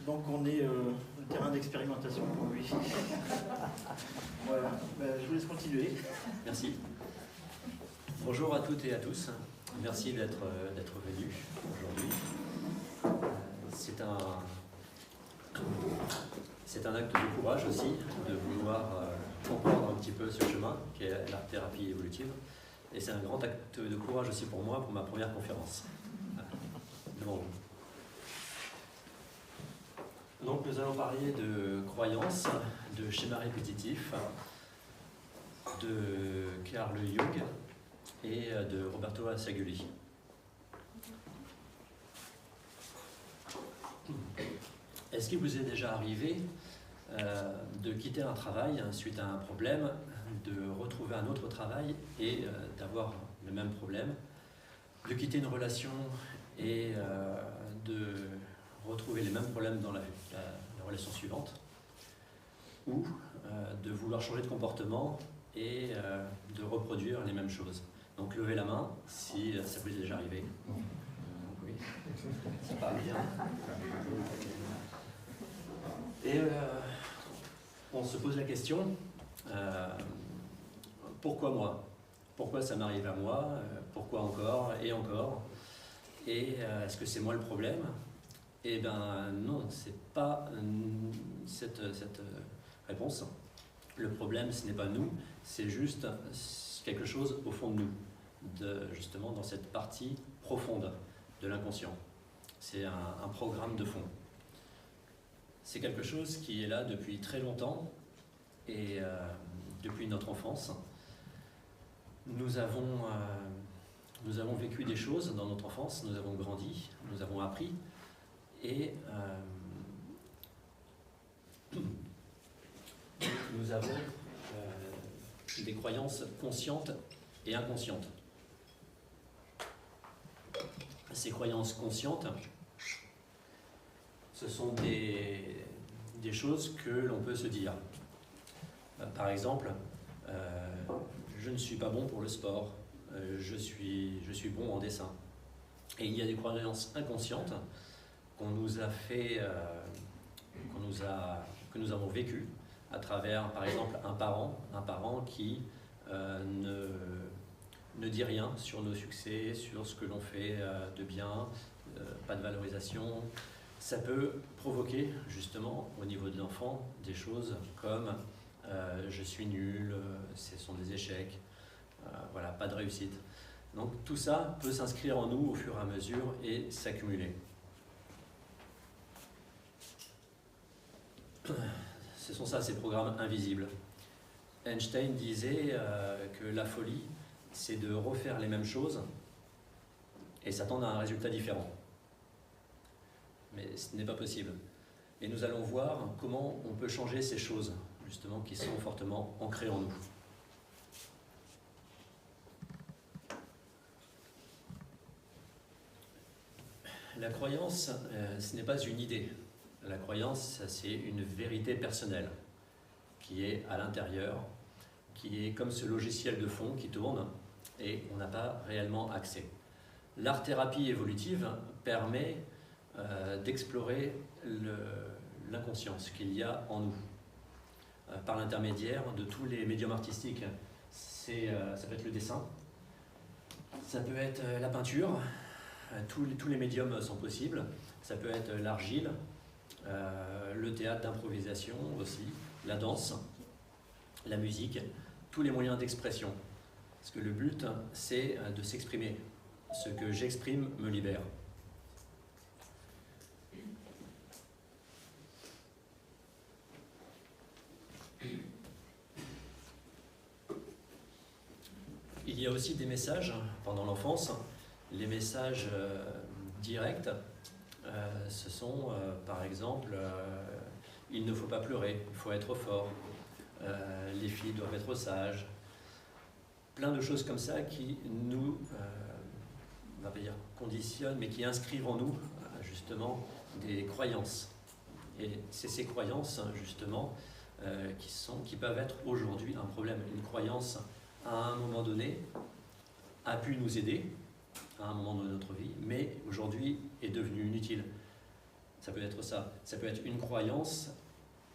Donc on est le terrain d'expérimentation pour lui. Voilà, je vous laisse continuer. Merci. Bonjour à toutes et à tous. Merci d'être venus aujourd'hui. C'est un acte de courage aussi, de vouloir comprendre un petit peu ce chemin qu'est l'art-thérapie évolutive. Et c'est un grand acte de courage aussi pour moi, pour ma première conférence devant vous. Donc nous allons parler de croyances, de schémas répétitifs, de Carl Jung et de Roberto Assagioli. Est-ce qu'il vous est déjà arrivé de quitter un travail suite à un problème, de retrouver un autre travail et d'avoir le même problème, de quitter une relation et de retrouver les mêmes problèmes dans la relation suivante, ou de vouloir changer de comportement et de reproduire les mêmes choses? Donc levez la main si ça vous est déjà arrivé. Oui, c'est pas bien. Et on se pose la question, pourquoi moi? Pourquoi ça m'arrive à moi? Pourquoi encore et encore? Et est-ce que c'est moi le problème? Eh bien non, c'est pas cette réponse. Le problème, ce n'est pas nous, c'est juste quelque chose au fond de nous, justement dans cette partie profonde de l'inconscient. C'est un programme de fond. C'est quelque chose qui est là depuis très longtemps et depuis notre enfance. Nous avons vécu des choses dans notre enfance, nous avons grandi, nous avons appris et nous avons des croyances conscientes et inconscientes. Ces croyances conscientes, ce sont des choses que l'on peut se dire. Par exemple, je ne suis pas bon pour le sport, je suis bon en dessin. Et il y a des croyances inconscientes qu'on nous a fait, que nous avons vécues à travers, par exemple, un parent qui ne dit rien sur nos succès, sur ce que l'on fait de bien, pas de valorisation. Ça peut provoquer justement au niveau de l'enfant des choses comme je suis nul, ce sont des échecs, voilà, pas de réussite. Donc tout ça peut s'inscrire en nous au fur et à mesure et s'accumuler. Ce sont ça, ces programmes invisibles. Einstein disait que la folie, c'est de refaire les mêmes choses et s'attendre à un résultat différent. Mais ce n'est pas possible. Et nous allons voir comment on peut changer ces choses, justement, qui sont fortement ancrées en nous. La croyance, ce n'est pas une idée. La croyance, c'est une vérité personnelle qui est à l'intérieur, qui est comme ce logiciel de fond qui tourne et on n'a pas réellement accès. L'art-thérapie évolutive permet d'explorer l'inconscience qu'il y a en nous par l'intermédiaire de tous les médiums artistiques. Ça peut être le dessin, ça peut être la peinture, tous les médiums sont possibles, ça peut être l'argile, le théâtre d'improvisation aussi, la danse, la musique, tous les moyens d'expression. Parce que le but, c'est de s'exprimer. Ce que j'exprime me libère. Il y a aussi des messages pendant l'enfance. Les messages directs, ce sont par exemple il ne faut pas pleurer, il faut être fort, les filles doivent être sages. Plein de choses comme ça qui nous on va pas dire conditionnent, mais qui inscrivent en nous justement des croyances. Et c'est ces croyances justement qui peuvent être aujourd'hui un problème. Une croyance à un moment donné a pu nous aider à un moment de notre vie, mais aujourd'hui est devenue inutile. Ça peut être ça. Ça peut être une croyance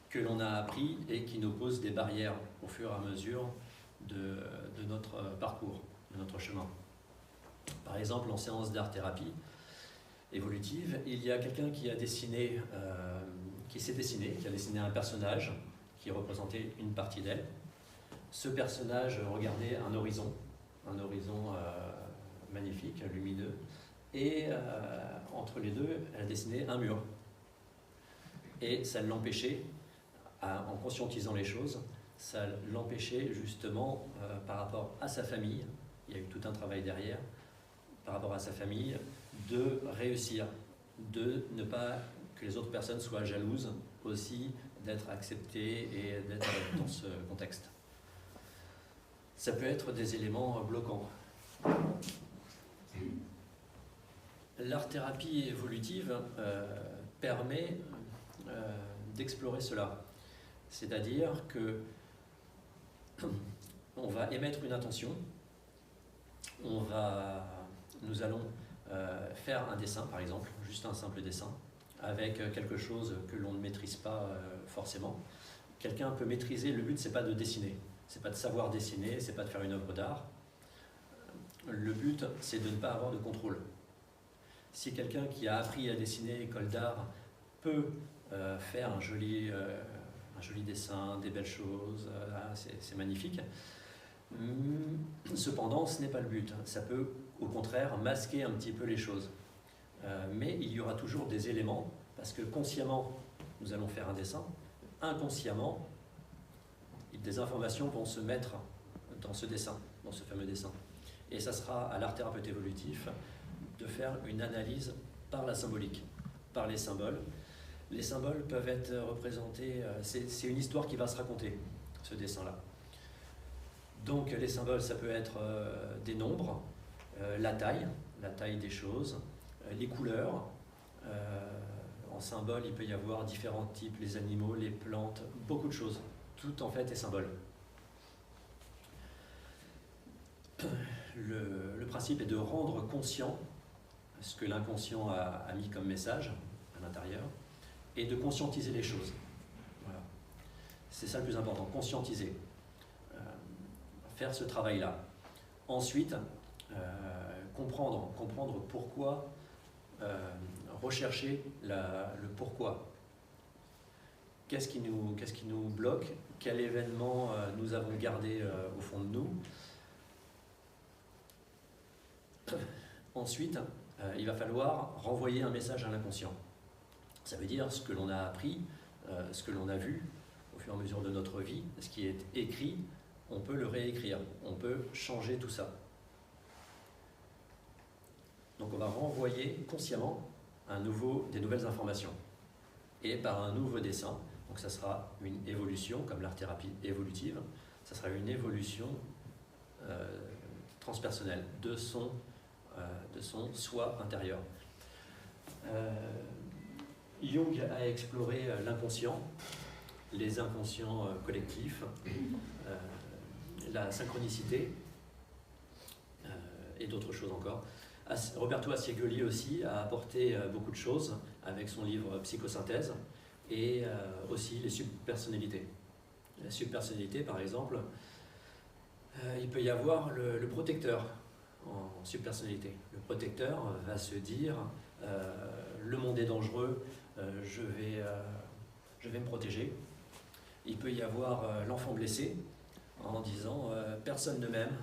que l'on a appris et qui nous pose des barrières au fur et à mesure de notre parcours, de notre chemin. Par exemple, en séance d'art-thérapie évolutive, il y a quelqu'un qui a dessiné, qui a dessiné un personnage qui représentait une partie d'elle. Ce personnage regardait un horizon magnifique, lumineux, et entre les deux, elle a dessiné un mur. Et ça l'empêchait, en conscientisant les choses, ça l'empêchait justement par rapport à sa famille, il y a eu tout un travail derrière, par rapport à sa famille, de réussir, de ne pas que les autres personnes soient jalouses aussi d'être acceptées et d'être dans ce contexte. Ça peut être des éléments bloquants. L'art-thérapie évolutive permet d'explorer cela. C'est-à-dire que on va émettre une intention, nous allons faire un dessin, par exemple, juste un simple dessin, avec quelque chose que l'on ne maîtrise pas forcément. Quelqu'un peut maîtriser, le but c'est pas de dessiner, c'est pas de savoir dessiner, c'est pas de faire une œuvre d'art. Le but c'est de ne pas avoir de contrôle. Si quelqu'un qui a appris à dessiner école d'art peut faire un joli dessin, des belles choses, c'est magnifique. Cependant, ce n'est pas le but. Ça peut, au contraire, masquer un petit peu les choses. Mais il y aura toujours des éléments, parce que consciemment, nous allons faire un dessin. Inconsciemment, des informations vont se mettre dans ce dessin, dans ce fameux dessin. Et ça sera à l'art-thérapeute évolutif de faire une analyse par la symbolique, par les symboles. Les symboles peuvent être représentés, c'est une histoire qui va se raconter, ce dessin-là. Donc les symboles, ça peut être des nombres, la taille des choses, les couleurs. En symbole, il peut y avoir différents types, les animaux, les plantes, beaucoup de choses. Tout en fait est symbole. Le principe est de rendre conscient ce que l'inconscient a mis comme message à l'intérieur et de conscientiser les choses. Voilà. C'est ça le plus important, conscientiser. Faire ce travail-là. Ensuite, comprendre pourquoi, rechercher le pourquoi. Qu'est-ce qui nous bloque? Quel événement nous avons gardé au fond de nous? Ensuite, il va falloir renvoyer un message à l'inconscient. Ça veut dire ce que l'on a appris, ce que l'on a vu au fur et à mesure de notre vie, ce qui est écrit, on peut le réécrire, on peut changer tout ça. Donc on va renvoyer consciemment des nouvelles informations. Et par un nouveau dessin, donc ça sera une évolution, comme l'art-thérapie évolutive, ça sera une évolution transpersonnelle de son soi intérieur. Jung a exploré l'inconscient, les inconscients collectifs, la synchronicité et d'autres choses encore. Roberto Asciuoli aussi a apporté beaucoup de choses avec son livre Psychosynthèse et aussi les subpersonnalités. La subpersonnalité, par exemple, il peut y avoir le protecteur en subpersonnalité. Le protecteur va se dire le monde est dangereux, je vais me protéger. Il peut y avoir l'enfant blessé en disant personne ne m'aime,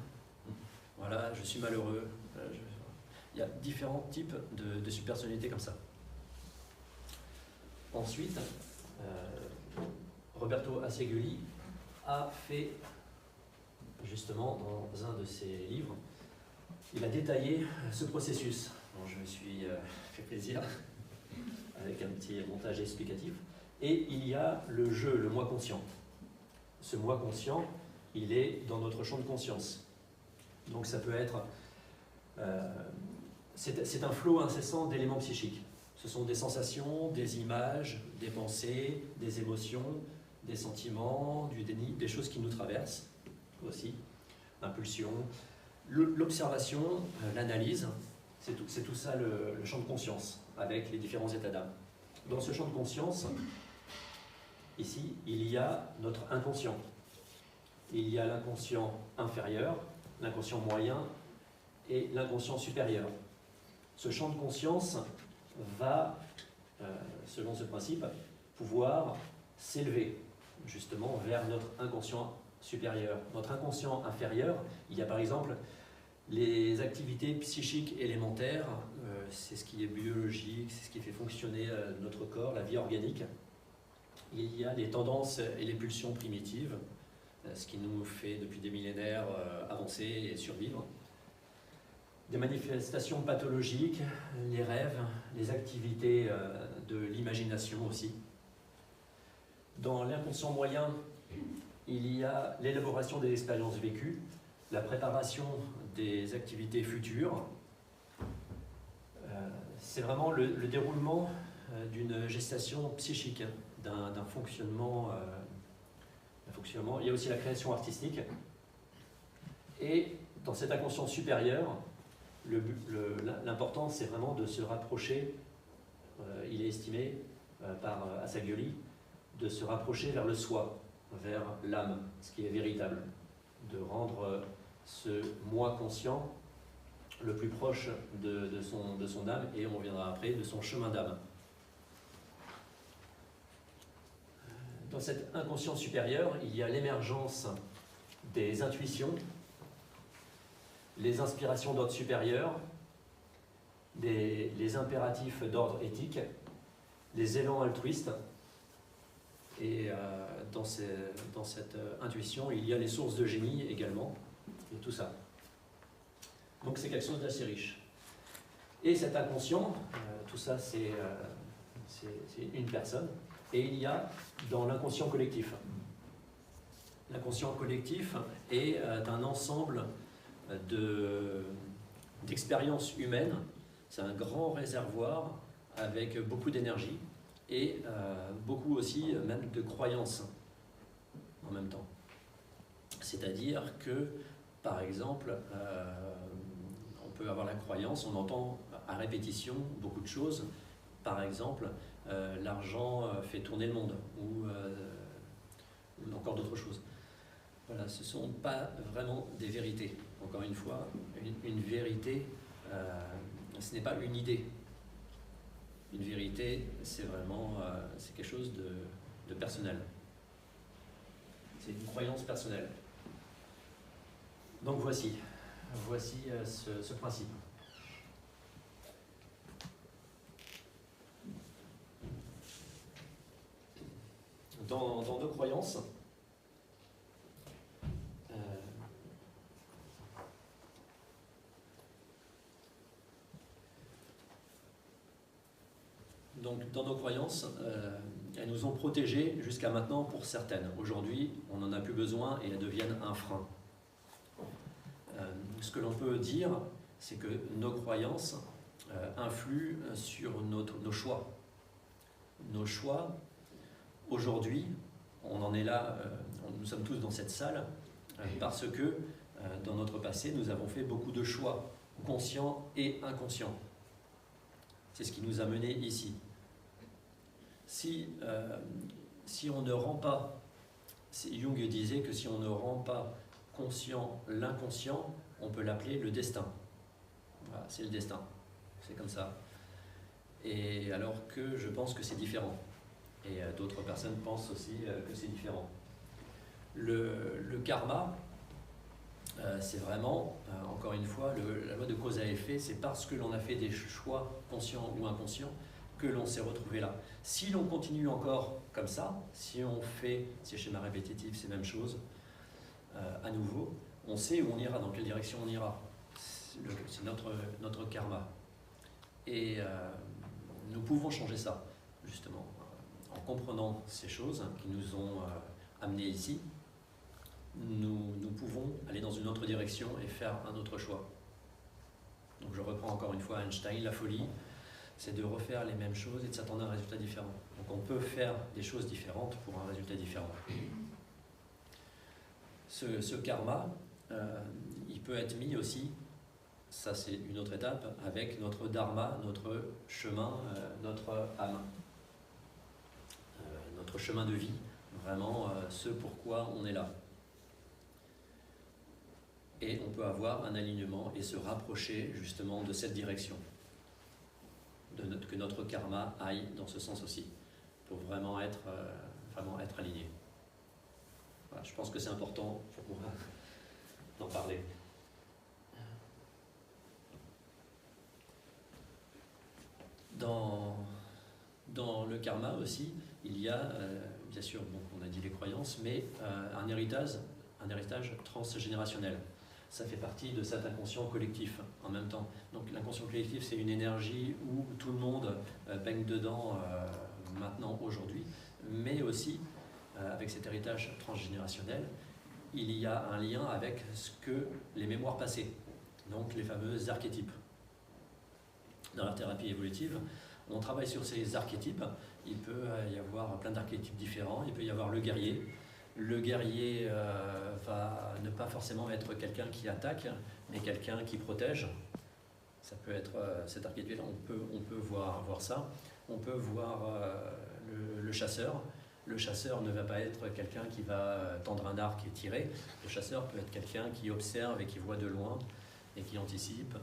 voilà, je suis malheureux. Il y a différents types de subpersonnalités comme ça. Ensuite, Roberto Asciuoli a fait, justement dans un de ses livres, il a détaillé ce processus. Bon, je me suis fait plaisir avec un petit montage explicatif. Et il y a le jeu, le moi conscient. Ce moi conscient, il est dans notre champ de conscience. Donc ça peut être... c'est un flot incessant d'éléments psychiques. Ce sont des sensations, des images, des pensées, des émotions, des sentiments, du déni, des choses qui nous traversent aussi, impulsions. L'observation, l'analyse, c'est tout ça le champ de conscience avec les différents états d'âme. Dans ce champ de conscience, ici, il y a notre inconscient. Il y a l'inconscient inférieur, l'inconscient moyen et l'inconscient supérieur. Ce champ de conscience va, selon ce principe, pouvoir s'élever justement vers notre inconscient supérieur. Notre inconscient inférieur, il y a par exemple les activités psychiques élémentaires, c'est ce qui est biologique, c'est ce qui fait fonctionner notre corps, la vie organique. Il y a les tendances et les pulsions primitives, ce qui nous fait depuis des millénaires avancer et survivre. Des manifestations pathologiques, les rêves, les activités de l'imagination aussi. Dans l'inconscient moyen, il y a l'élaboration des expériences vécues, la préparation des activités futures. C'est vraiment le déroulement d'une gestation psychique, d'un fonctionnement, Il y a aussi la création artistique. Et dans cet inconscient supérieur, l'important, c'est vraiment de se rapprocher, il est estimé par Assagioli, de se rapprocher vers le soi, vers l'âme, ce qui est véritable, de rendre ce moi conscient le plus proche de son âme, et on reviendra après, de son chemin d'âme. Dans cet inconscient supérieur, il y a l'émergence des intuitions, les inspirations d'ordre supérieur, les impératifs d'ordre éthique, les élans altruistes. Et dans cette intuition, il y a les sources de génie également, et tout ça. Donc c'est quelque chose d'assez riche. Et cet inconscient, tout ça c'est une personne, et il y a dans l'inconscient collectif. L'inconscient collectif est un ensemble d'expériences humaines. C'est un grand réservoir avec beaucoup d'énergie et beaucoup aussi même de croyances en même temps. C'est-à-dire que, par exemple, on peut avoir la croyance, on entend à répétition beaucoup de choses. Par exemple, l'argent fait tourner le monde, ou encore d'autres choses. Voilà, ce ne sont pas vraiment des vérités. Encore une fois, une vérité, ce n'est pas une idée. Une vérité, c'est vraiment c'est quelque chose de personnel. C'est une croyance personnelle. Donc voici ce principe. Dans nos croyances, elles nous ont protégés jusqu'à maintenant pour certaines. Aujourd'hui, on n'en a plus besoin et elles deviennent un frein. Ce que l'on peut dire, c'est que nos croyances influent sur nos choix. Nos choix, aujourd'hui, on en est là, nous sommes tous dans cette salle, parce que dans notre passé, nous avons fait beaucoup de choix, conscients et inconscients. C'est ce qui nous a menés ici. Si on ne rend pas, Jung disait que si on ne rend pas conscient l'inconscient, on peut l'appeler le destin. Voilà, c'est le destin, c'est comme ça. Et alors que je pense que c'est différent. Et d'autres personnes pensent aussi que c'est différent. Le karma, c'est vraiment, encore une fois, la loi de cause à effet, c'est parce que l'on a fait des choix conscients ou inconscients que l'on s'est retrouvé là. Si l'on continue encore comme ça, si on fait ces schémas répétitifs, ces mêmes choses, à nouveau, on sait où on ira, dans quelle direction on ira. C'est notre karma. Et nous pouvons changer ça, justement, en comprenant ces choses qui nous ont amenés ici. Nous pouvons aller dans une autre direction et faire un autre choix. Donc je reprends encore une fois Einstein, la folie, c'est de refaire les mêmes choses et de s'attendre à un résultat différent. Donc on peut faire des choses différentes pour un résultat différent. Ce karma, il peut être mis aussi, ça c'est une autre étape, avec notre dharma, notre chemin, notre âme. chemin de vie, vraiment ce pourquoi on est là. Et on peut avoir un alignement et se rapprocher justement de cette direction, que notre karma aille dans ce sens aussi, pour vraiment être aligné. Voilà, je pense que c'est important pour moi d'en parler. Dans le karma aussi, il y a, bien sûr, donc on a dit les croyances, mais un héritage transgénérationnel. Ça fait partie de cet inconscient collectif en même temps. Donc l'inconscient collectif, c'est une énergie où tout le monde baigne dedans maintenant, aujourd'hui, mais aussi, avec cet héritage transgénérationnel, il y a un lien avec ce que les mémoires passées, donc les fameux archétypes. Dans la thérapie évolutive, on travaille sur ces archétypes. Il peut y avoir plein d'archétypes différents. Il peut y avoir le guerrier. Le guerrier va ne pas forcément être quelqu'un qui attaque, mais quelqu'un qui protège. Ça peut être cet archétype-là, on peut voir ça. On peut voir le chasseur. Le chasseur ne va pas être quelqu'un qui va tendre un arc et tirer. Le chasseur peut être quelqu'un qui observe et qui voit de loin et qui anticipe.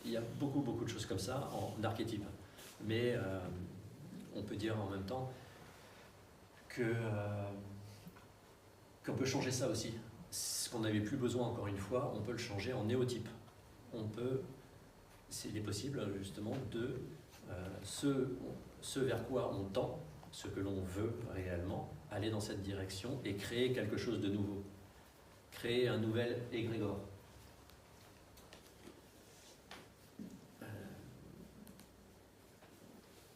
Il y a beaucoup de choses comme ça en archétype. Mais on peut dire en même temps qu'on peut changer ça aussi. Ce qu'on n'avait plus besoin, encore une fois, on peut le changer en néotype. Il est possible justement de ce vers quoi on tend, ce que l'on veut réellement, aller dans cette direction et créer quelque chose de nouveau. Créer un nouvel égrégore.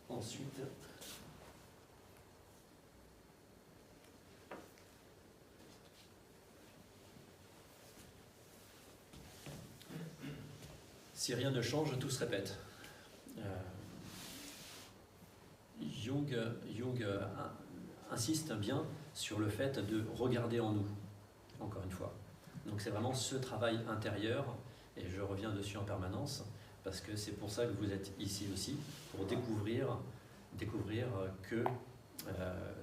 Ensuite, si rien ne change, tout se répète. Jung insiste bien sur le fait de regarder en nous, encore une fois. Donc c'est vraiment ce travail intérieur, et je reviens dessus en permanence, parce que c'est pour ça que vous êtes ici aussi, pour découvrir que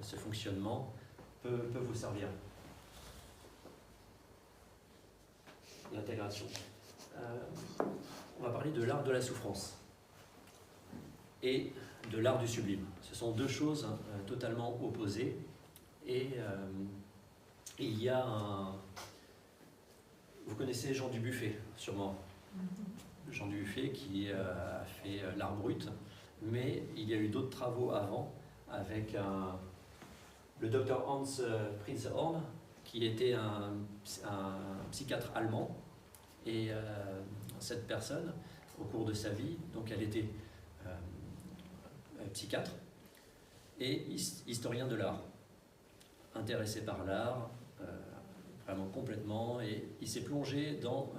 ce fonctionnement peut vous servir. L'intégration. On va parler de l'art de la souffrance et de l'art du sublime. Ce sont deux choses totalement opposées, et il y a un... Vous connaissez Jean Dubuffet, sûrement. Jean Dubuffet qui a fait l'art brut, mais il y a eu d'autres travaux avant avec le docteur Hans Prinzhorn, qui était un psychiatre allemand, et cette personne, au cours de sa vie, donc elle était psychiatre et historien de l'art, intéressé par l'art vraiment complètement, et il s'est plongé dans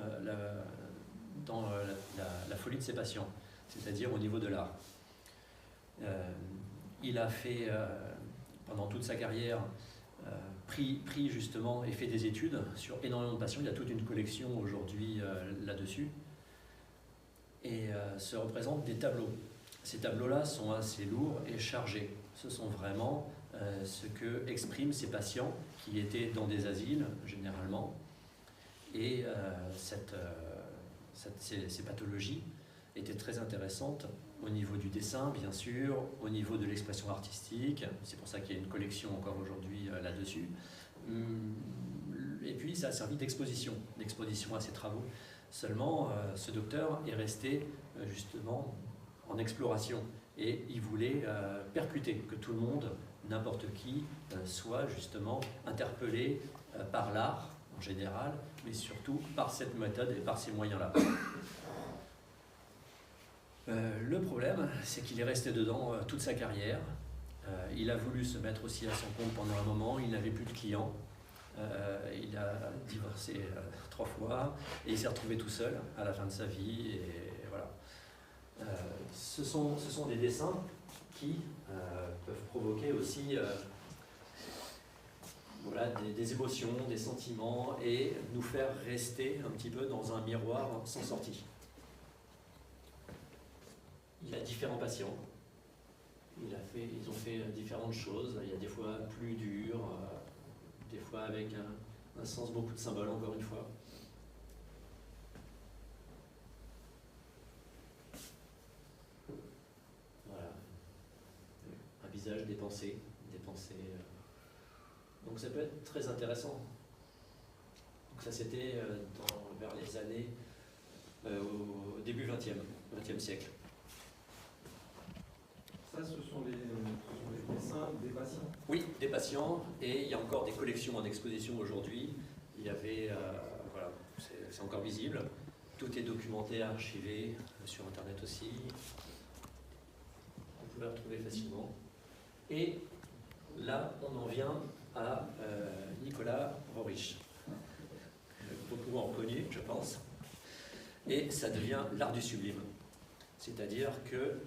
la folie de ses patients, c'est-à-dire au niveau de l'art. Il a fait, pendant toute sa carrière, pris justement et fait des études sur énormément de patients. Il y a toute une collection aujourd'hui là-dessus, et se représentent des tableaux. Ces tableaux-là sont assez lourds et chargés. Ce sont vraiment ce que expriment ces patients qui étaient dans des asiles, généralement, et ces pathologies étaient très intéressantes au niveau du dessin, bien sûr, au niveau de l'expression artistique. C'est pour ça qu'il y a une collection encore aujourd'hui là-dessus. Et puis ça a servi d'exposition à ces travaux. Seulement, ce docteur est resté justement en exploration, et il voulait percuter, que tout le monde, n'importe qui, soit justement interpellé par l'art en général, mais surtout par cette méthode et par ces moyens-là. Le problème, c'est qu'il est resté dedans toute sa carrière. Il a voulu se mettre aussi à son compte pendant un moment, il n'avait plus de clients. Il a divorcé 3 fois, et il s'est retrouvé tout seul à la fin de sa vie, et voilà. Ce sont des dessins qui peuvent provoquer aussi voilà, des émotions, des sentiments, et nous faire rester un petit peu dans un miroir sans sortie. Il y a différents patients, ils ont fait différentes choses. Il y a des fois plus dur, des fois avec un sens, beaucoup de symboles, encore une fois. Voilà. Un visage, des pensées. Donc ça peut être très intéressant. Donc ça c'était vers les années au début 20e siècle. Ça, ce sont les dessins des patients. Oui, des patients, et il y a encore des collections en exposition aujourd'hui. Il y avait, voilà, c'est encore visible. Tout est documenté, archivé sur Internet aussi. Vous pouvez retrouver facilement. Et là, on en vient à Nicolas Roerich. Beaucoup ont reconnu, je pense. Et ça devient l'art du sublime. C'est-à-dire que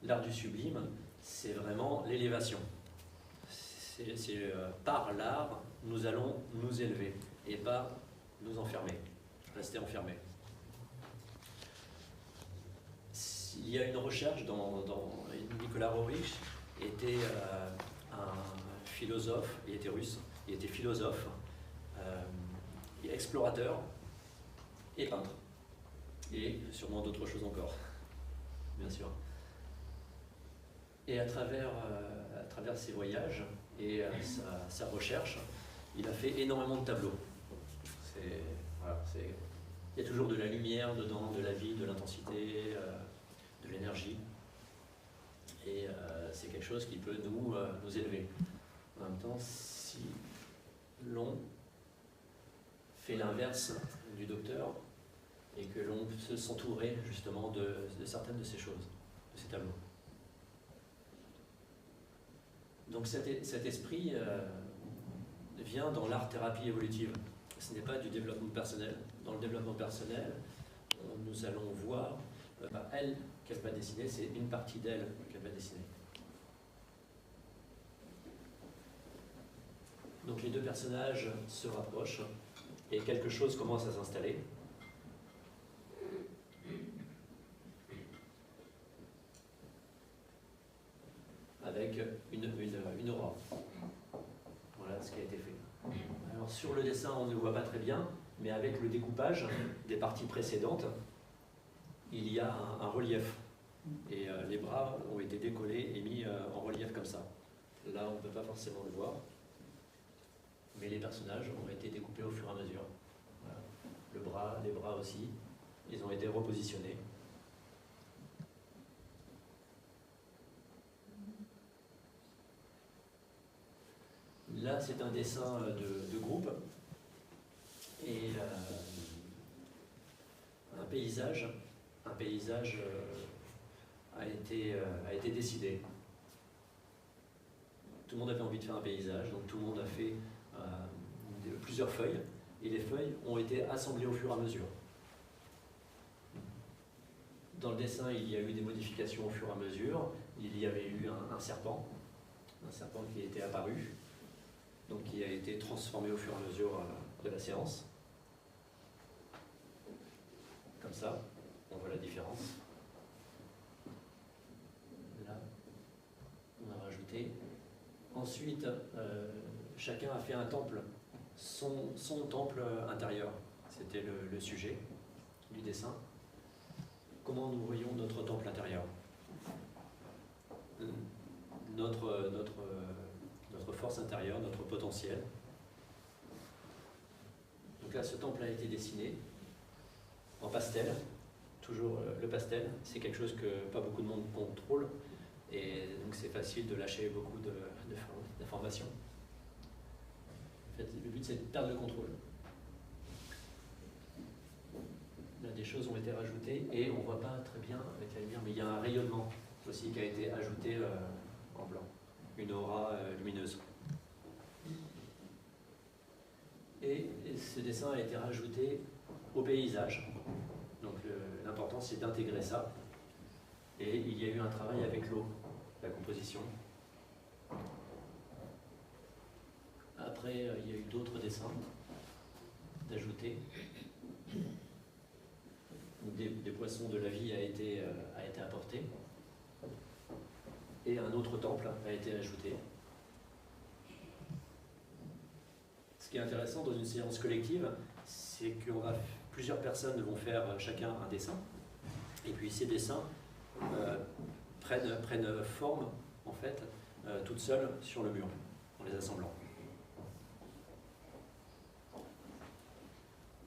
l'art du sublime, c'est vraiment l'élévation. C'est par l'art, nous allons nous élever et pas nous enfermer, rester enfermés. Il y a une recherche dans Nicolas Roerich était un philosophe, il était russe, il était philosophe, explorateur et peintre. Et sûrement d'autres choses encore, bien sûr. Et à travers ses voyages et sa recherche, il a fait énormément de tableaux. Voilà, il y a toujours de la lumière dedans, de la vie, de l'intensité, de l'énergie. Et c'est quelque chose qui peut nous élever. En même temps, si l'on fait l'inverse du docteur et que l'on peut s'entourer justement de certaines de ces choses, de ces tableaux. Donc cet esprit vient dans l'art-thérapie évolutive. Ce n'est pas du développement personnel. Dans le développement personnel, nous allons voir, elle, qu'elle va dessiner, c'est une partie d'elle qu'elle va dessiner. Donc les deux personnages se rapprochent et quelque chose commence à s'installer. Avec une aura. Voilà ce qui a été fait. Alors sur le dessin, on ne le voit pas très bien, mais avec le découpage des parties précédentes, il y a un relief. Et les bras ont été décollés et mis en relief comme ça. Là, on ne peut pas forcément le voir, mais les personnages ont été découpés au fur et à mesure. Voilà. Les bras aussi, ils ont été repositionnés. Là, c'est un dessin de groupe et un paysage a été décidé. Tout le monde avait envie de faire un paysage, donc tout le monde a fait plusieurs feuilles, et les feuilles ont été assemblées au fur et à mesure. Dans le dessin, il y a eu des modifications au fur et à mesure. Il y avait eu un serpent qui était apparu, donc qui a été transformé au fur et à mesure de la séance. Comme ça, on voit la différence. Là, on a rajouté. Ensuite, chacun a fait un temple, son temple intérieur. C'était le sujet du dessin. Comment nous voyons notre temple intérieur? Notre force intérieure, notre potentiel. Donc là, ce temple a été dessiné en pastel. Toujours le pastel, c'est quelque chose que pas beaucoup de monde contrôle, et donc c'est facile de lâcher beaucoup d'informations. En fait, le but, c'est de perdre le contrôle. Là, des choses ont été rajoutées et on ne voit pas très bien avec la lumière, mais il y a un rayonnement aussi qui a été ajouté en blanc, une aura lumineuse. Et ce dessin a été rajouté au paysage. Donc l'important, c'est d'intégrer ça. Et il y a eu un travail avec l'eau, la composition. Après, il y a eu d'autres dessins d'ajouter. Des poissons de la vie a été apporté. et un autre temple a été ajouté. Ce qui est intéressant dans une séance collective, c'est que plusieurs personnes vont faire chacun un dessin, et puis ces dessins prennent forme, en fait, toutes seules sur le mur, en les assemblant.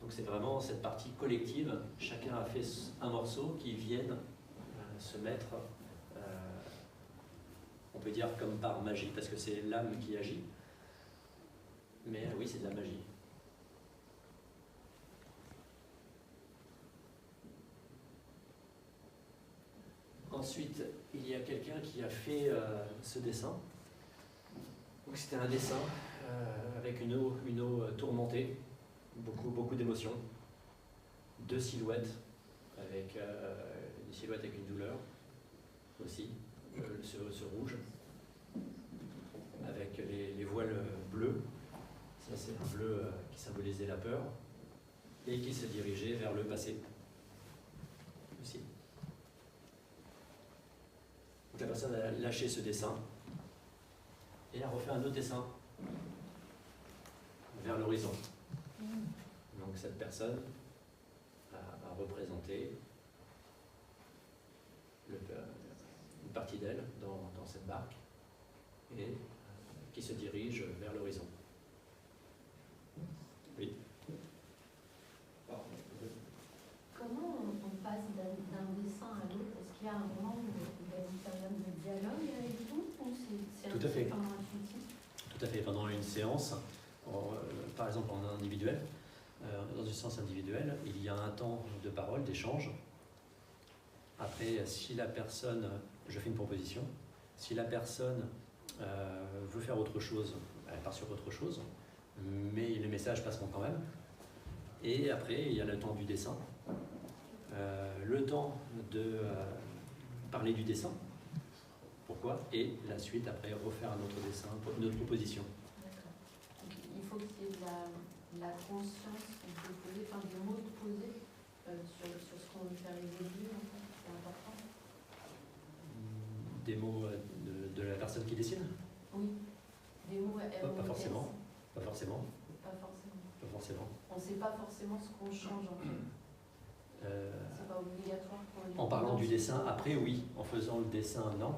Donc c'est vraiment cette partie collective, chacun a fait un morceau qui viennent se mettre, on peut dire comme par magie, parce que c'est l'âme qui agit, mais oui, c'est de la magie. Ensuite, il y a quelqu'un qui a fait ce dessin. Donc c'était un dessin avec une eau tourmentée, beaucoup d'émotions, deux silhouettes, avec une silhouette avec une douleur aussi, ce rouge, avec les voiles bleus. Ça, c'est un bleu qui symbolisait la peur et qui se dirigeait vers le passé aussi. Donc la personne a lâché ce dessin et a refait un autre dessin vers l'horizon. Donc cette personne a représenté une partie d'elle dans cette barque et qui se dirige vers l'horizon. Oui. Comment on passe d'un dessin à l'autre? Est-ce qu'il y a un moment où il y a une période de dialogue avec vous ou c'est Tout à fait. intuitif? Tout à fait. Pendant une séance, par exemple en individuel, dans une séance individuelle, il y a un temps de parole, d'échange. Après, si la personne, je fais une proposition, si la personne veut faire autre chose, elle part sur autre chose, mais les messages passeront quand même. Et après, il y a le temps du dessin, le temps de parler du dessin, pourquoi, et la suite, après, refaire un autre dessin, une autre proposition. D'accord. Donc, il faut qu'il y ait de la conscience qu'on peut poser, enfin des mots posés sur ce qu'on veut faire évoluer, en fait. C'est important. Des mots de la personne qui dessine? Oui. Des mots Pas forcément. Pas forcément. Pas forcément. Pas forcément. On ne sait pas forcément ce qu'on change, en fait. C'est pas obligatoire pour les En parlant du dessin, après oui, en faisant le dessin, non.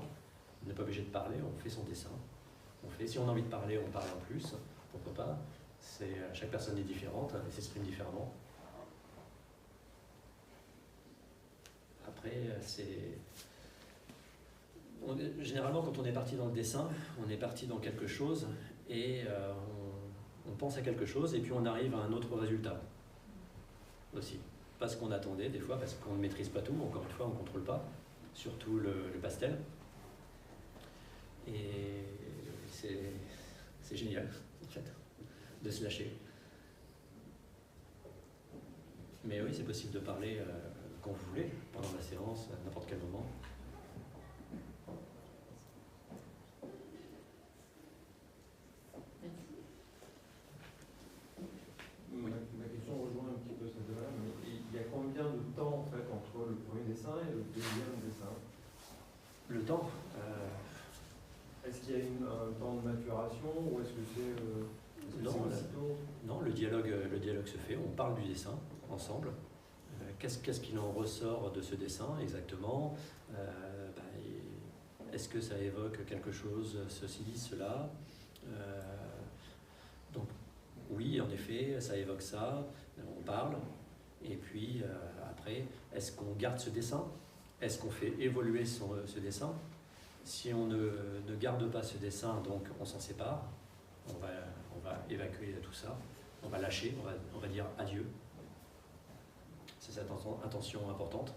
On n'est pas obligé de parler, on fait son dessin. Si on a envie de parler, on parle en plus, pourquoi pas. Chaque personne est différente, elle s'exprime différemment. Après, généralement, quand on est parti dans le dessin, on est parti dans quelque chose et on pense à quelque chose et puis on arrive à un autre résultat aussi. Pas ce qu'on attendait des fois, parce qu'on ne maîtrise pas tout, encore une fois, on ne contrôle pas, surtout le pastel. Et c'est génial, en fait, de se lâcher. Mais oui, c'est possible de parler quand vous voulez, pendant la séance, à n'importe quel moment. Ma question rejoint un petit peu celle-là, mais il y a combien de temps en fait entre le premier dessin et le deuxième dessin? Le temps Est-ce qu'il y a un temps de maturation ou est-ce que c'est aussitôt? Non, le dialogue se fait, on parle du dessin ensemble. Qu'est-ce qu'il en ressort de ce dessin exactement? Est-ce que ça évoque quelque chose, ceci, cela? Donc oui, en effet, ça évoque ça, on parle. Et puis après, est-ce qu'on garde ce dessin? Est-ce qu'on fait évoluer ce dessin? Si on ne garde pas ce dessin, donc on s'en sépare, on va évacuer tout ça, on va lâcher, on va dire adieu. C'est cette intention importante.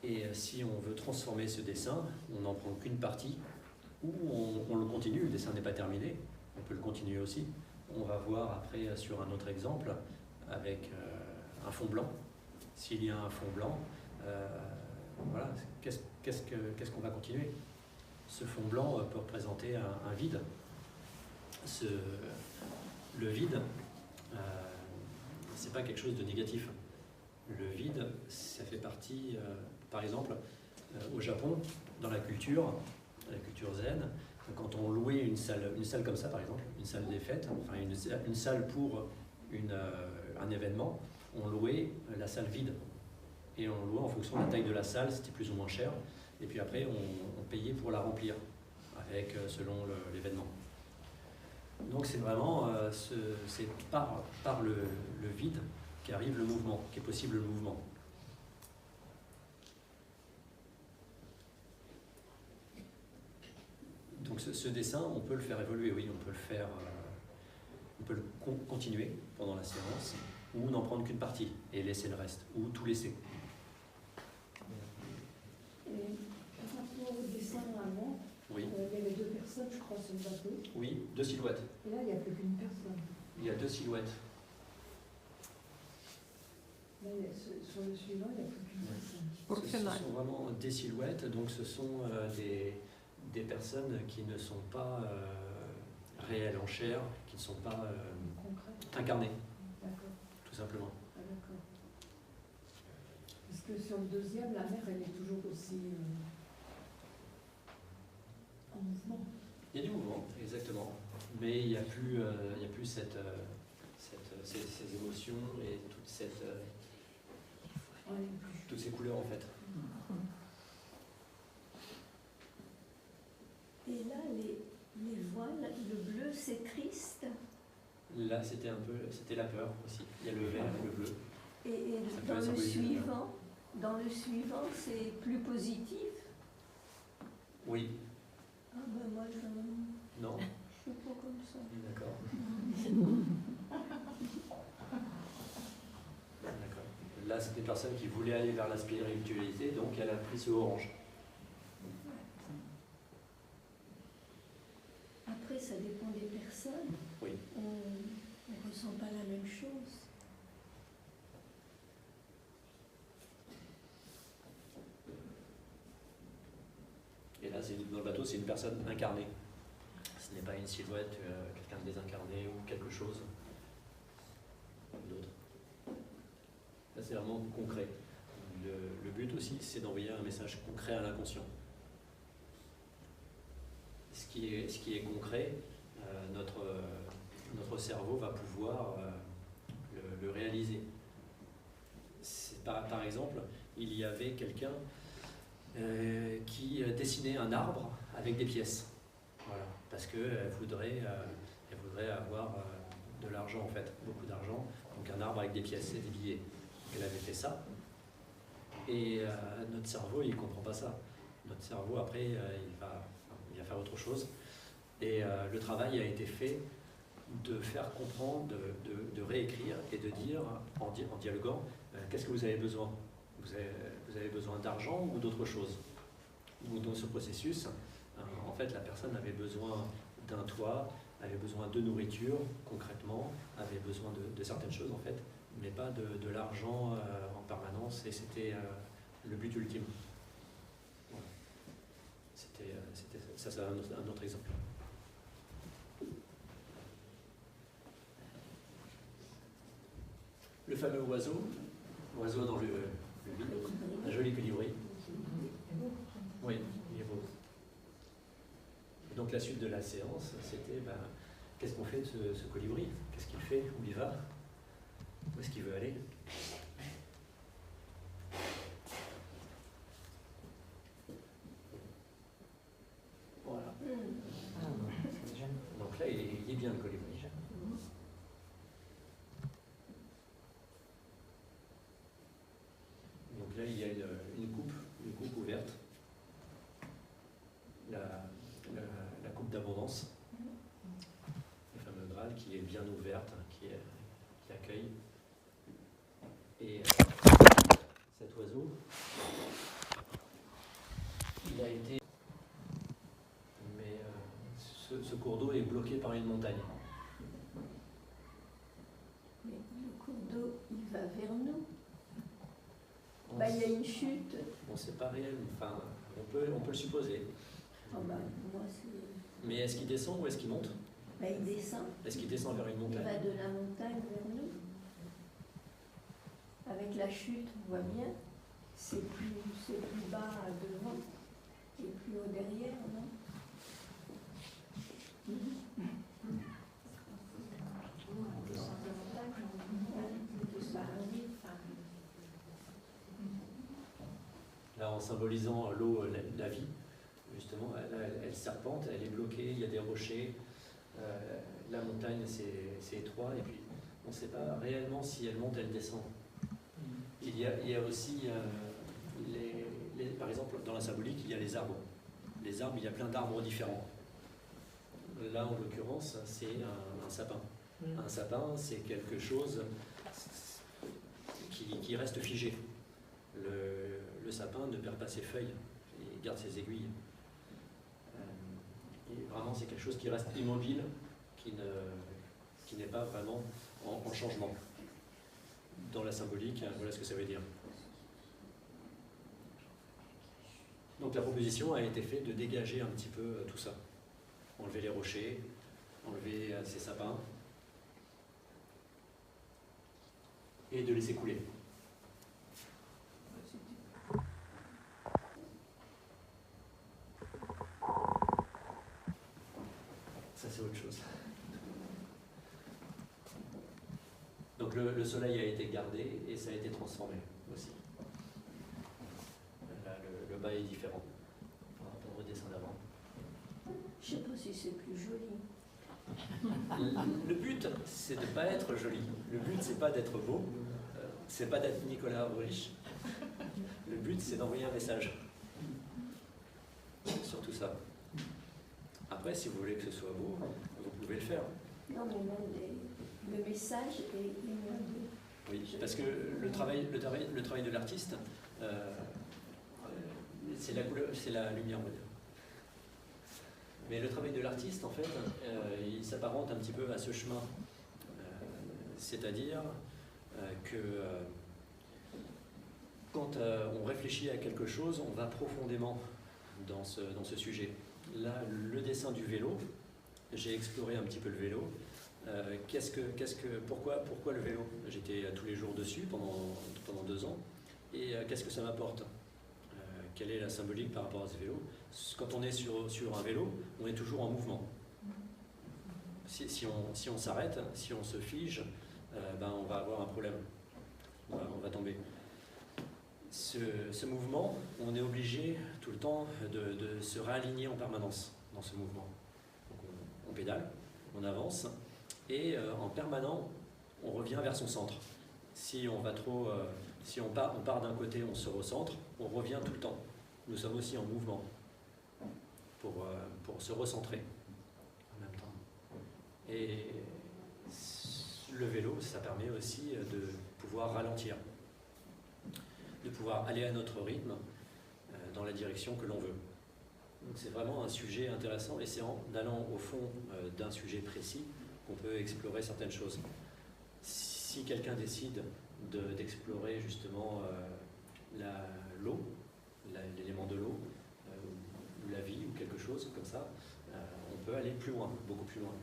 Et si on veut transformer ce dessin, on n'en prend qu'une partie, ou on le continue, le dessin n'est pas terminé, on peut le continuer aussi. On va voir après sur un autre exemple, avec un fond blanc. S'il y a un fond blanc, voilà, qu'est-ce qu'on va continuer? Ce fond blanc peut représenter un vide. Le vide, c'est pas quelque chose de négatif. Le vide, ça fait partie, par exemple, Au Japon, dans la culture zen, quand on louait une salle comme ça par exemple, une salle des fêtes, enfin une salle pour un événement, on louait la salle vide. Et on louait en fonction de la taille de la salle, c'était plus ou moins cher. Et puis après, on payait pour la remplir, selon l'événement. Donc c'est vraiment c'est par le vide qu'arrive le mouvement, qu'est possible le mouvement. Donc ce dessin, on peut le faire évoluer, oui, on peut le faire, on peut le continuer pendant la séance, ou n'en prendre qu'une partie et laisser le reste, ou tout laisser. Et par rapport au dessin avant, Oui. Il y avait 2 personnes, je crois, sur le bateau. Oui, 2 silhouettes. Et là, il n'y a plus qu'une personne. Il y a 2 silhouettes. Là, sur le suivant, il n'y a plus qu'une personne. Ce sont vraiment des silhouettes, donc ce sont des personnes qui ne sont pas réelles en chair, qui ne sont pas incarnées, D'accord. tout simplement. Ah, d'accord. Parce que sur le deuxième, la mer, elle est toujours aussi en mouvement. Il y a du mouvement, exactement, mais il n'y a plus ces émotions et toutes ces couleurs en fait. Et là, les voiles, le bleu, c'est Christ. Là, c'était la peur aussi. Il y a le vert et le bleu. Et Ça peut symboliser dans le suivant, c'est plus positif. Oui. Ah ben moi, Non. je suis pas comme ça. D'accord. D'accord. Là, c'est des personnes qui voulaient aller vers la spiritualité, donc elle a pris ce orange. Après, ça dépend des personnes. Oui. On ne ressent pas la même chose. Et là, dans le bateau, c'est une personne incarnée. Ce n'est pas une silhouette, quelqu'un de désincarné ou quelque chose d'autre. Là, c'est vraiment concret. Le but aussi, c'est d'envoyer un message concret à l'inconscient. Ce qui est concret, notre cerveau va pouvoir le réaliser. Par exemple, il y avait quelqu'un qui dessinait un arbre avec des pièces. Voilà, parce qu'elle voudrait avoir de l'argent en fait, beaucoup d'argent. Donc un arbre avec des pièces et des billets. Elle avait fait ça. Et notre cerveau, il ne comprend pas ça. Notre cerveau, après, il va faire autre chose. Et le travail a été fait de faire comprendre, de réécrire et de dire, en dialoguant, qu'est-ce que vous avez besoin ? Vous avez besoin d'argent ou d'autre chose ? Donc, dans ce processus, en fait, la personne avait besoin d'un toit, avait besoin de nourriture, concrètement, avait besoin de certaines choses, en fait, mais pas de l'argent en permanence, et c'était le but ultime. Voilà. Ça, c'est un autre exemple. Le fameux oiseau dans le vide, un joli colibri. Oui, il est beau. Et donc la suite de la séance, c'était qu'est-ce qu'on fait de ce colibri? Qu'est-ce qu'il fait? Où il va? Où est-ce qu'il veut aller? Voilà. Donc là, il est bien le colibri. Donc là, il y a une coupe ouverte, la coupe d'abondance, le fameux Graal qui est bien ouverte, qui accueille. Et cet oiseau, il a été... Mais ce cours d'eau est bloqué par une montagne. Mais le cours d'eau, il va vers nous. Il y a une chute. Bon, c'est pas réel, enfin, on peut le supposer. Oh, moi, c'est... Mais est-ce qu'il descend ou est-ce qu'il monte? Il descend. Est-ce qu'il descend vers une Il montagne? va de la montagne vers nous. Avec la chute, on voit bien. c'est plus bas devant et plus haut derrière, non? Là, en symbolisant l'eau, la vie, justement, elle serpente, elle est bloquée, il y a des rochers, la montagne c'est étroit, et puis on ne sait pas réellement si elle monte, elle descend. Il y a aussi, par exemple, dans la symbolique, il y a les arbres. Les arbres, il y a plein d'arbres différents. Là, en l'occurrence, c'est un sapin. Un sapin, c'est quelque chose qui reste figé. Le sapin ne perd pas ses feuilles, il garde ses aiguilles. Et vraiment, c'est quelque chose qui reste immobile, qui n'est pas vraiment en changement. Dans la symbolique, voilà ce que ça veut dire. Donc la proposition a été faite de dégager un petit peu tout ça. Enlever les rochers, enlever ces sapins, et de laisser couler. Ça, c'est autre chose. Donc le soleil a été gardé et ça a été transformé aussi. Là, le bas est différent par rapport au dessin d'avant. Je ne sais pas si c'est plus joli. Le but, c'est de ne pas être joli. Le but, c'est pas d'être beau. C'est pas d'être Nicolas Aurich. Le but, c'est d'envoyer un message sur tout ça. Après, si vous voulez que ce soit beau, vous pouvez le faire. Non, mais là, le message est immobile. Oui, parce que le travail de l'artiste, c'est la couleur, c'est la lumière, on va dire. Mais le travail de l'artiste, en fait, il s'apparente un petit peu à ce chemin. C'est-à-dire que quand on réfléchit à quelque chose, on va profondément dans ce sujet. Là, le dessin du vélo, j'ai exploré un petit peu le vélo. Pourquoi le vélo? J'étais tous les jours dessus pendant 2 ans. Et qu'est-ce que ça m'apporte? Quelle est la symbolique par rapport à ce vélo? Quand on est sur un vélo, on est toujours en mouvement. Si on s'arrête, si on se fige, on va avoir un problème. On va tomber. Ce mouvement, on est obligé tout le temps de se réaligner en permanence dans ce mouvement. Donc on pédale, on avance, et en permanent, on revient vers son centre. Si on part d'un côté, on se recentre, on revient tout le temps. Nous sommes aussi en mouvement pour se recentrer en même temps. Et le vélo, ça permet aussi de pouvoir ralentir, de pouvoir aller à notre rythme dans la direction que l'on veut. Donc c'est vraiment un sujet intéressant, et c'est en allant au fond d'un sujet précis qu'on peut explorer certaines choses. Si quelqu'un décide d'explorer justement l'eau, l'élément de l'eau, ou la vie, ou quelque chose comme ça, on peut aller plus loin, beaucoup plus loin.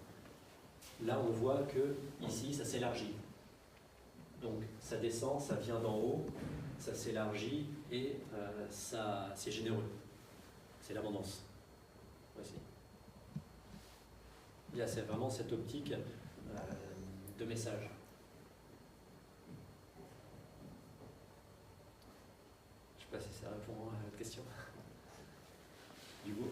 Là, on voit que ici, ça s'élargit. Donc, ça descend, ça vient d'en haut, ça s'élargit, et c'est généreux. C'est l'abondance. Voici. Il y a vraiment cette optique de message. Je ne sais pas si ça répond à votre question. Du coup.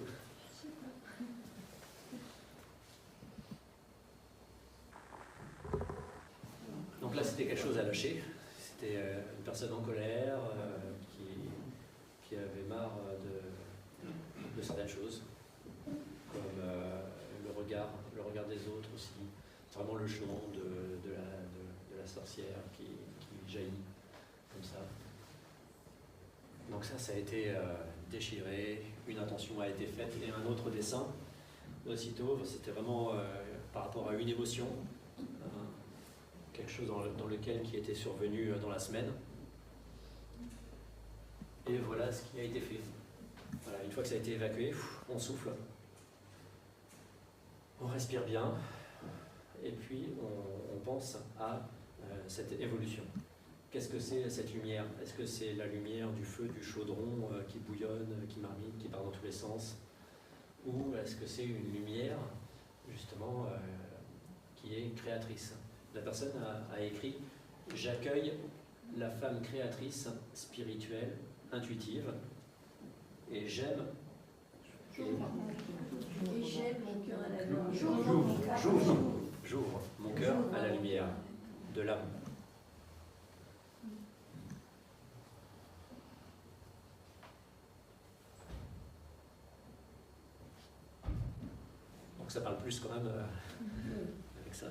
Donc là, c'était quelque chose à lâcher. C'était une personne en colère qui avait marre de certaines choses, comme le regard des autres aussi. Vraiment le chant de la sorcière qui jaillit comme ça. Donc ça a été déchiré, une intention a été faite, et un autre dessin, aussitôt, c'était vraiment par rapport à une émotion, quelque chose dans lequel qui était survenu dans la semaine. Et voilà ce qui a été fait. Voilà, une fois que ça a été évacué, on souffle, on respire bien, et puis on pense à cette évolution. Qu'est-ce que c'est cette lumière? Est-ce que c'est la lumière du feu, du chaudron qui bouillonne, qui marmite, qui part dans tous les sens? Ou est-ce que c'est une lumière, justement, qui est créatrice? La personne a écrit « J'accueille la femme créatrice, spirituelle, intuitive, et j'aime... » Et j'aime mon cœur à la lumière. J'ouvre mon cœur à la lumière de l'âme. Donc ça parle plus quand même avec ça.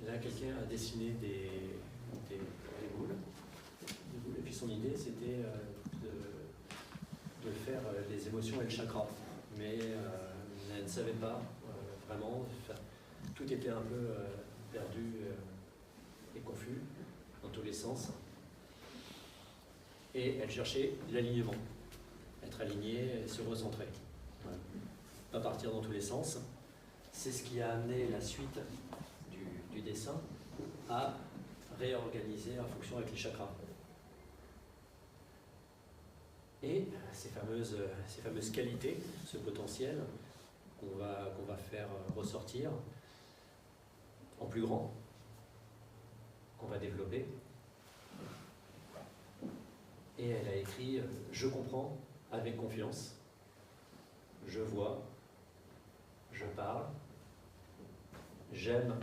Là, quelqu'un a dessiné des boules. Et puis son idée, c'était de faire les émotions et le chakra. Mais elle ne savait pas vraiment. Tout était un peu perdu et confus dans tous les sens. Et elle cherchait l'alignement. Être alignée et se recentrer. Voilà. Pas partir dans tous les sens. C'est ce qui a amené la suite du dessin à réorganiser en fonction avec les chakras. Et ces fameuses qualités, ce potentiel qu'on va faire ressortir en plus grand, qu'on va développer. Et elle a écrit « Je comprends avec confiance, je vois, je parle, j'aime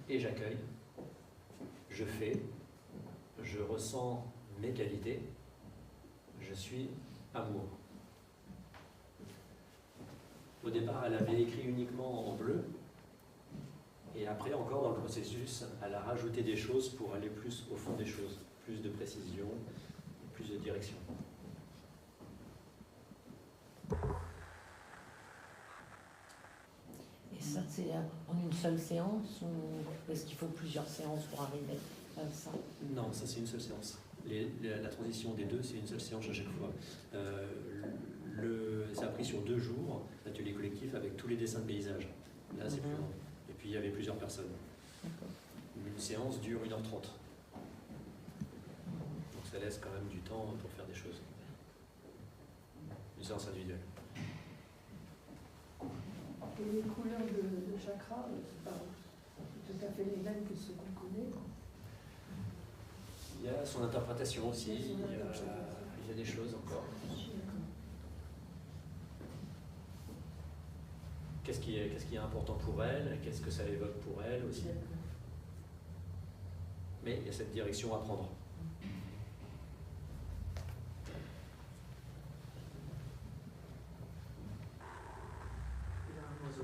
et j'accueille, je fais, je ressens mes qualités, je suis amour. » Au départ, elle avait écrit uniquement en bleu, et après, encore dans le processus, elle a rajouté des choses pour aller plus au fond des choses, plus de précision, plus de direction. Et ça, c'est en une seule séance ou est-ce qu'il faut plusieurs séances pour arriver à ça? Non, ça c'est une seule séance. La transition des deux, c'est une seule séance à chaque fois. Ça a pris sur 2 jours, l'atelier collectif avec tous les dessins de paysage. Là, c'est plus long. Et puis il y avait plusieurs personnes. Une séance dure 1h30. Donc ça laisse quand même du temps pour faire des choses. Une séance individuelle. Et les couleurs de chakra, c'est pas tout à fait les mêmes que ceux qu'on connaît. Il y a son interprétation aussi, il y a des choses encore. Qu'est-ce qui est important pour elle? Qu'est-ce que ça évoque pour elle aussi? Mais il y a cette direction à prendre.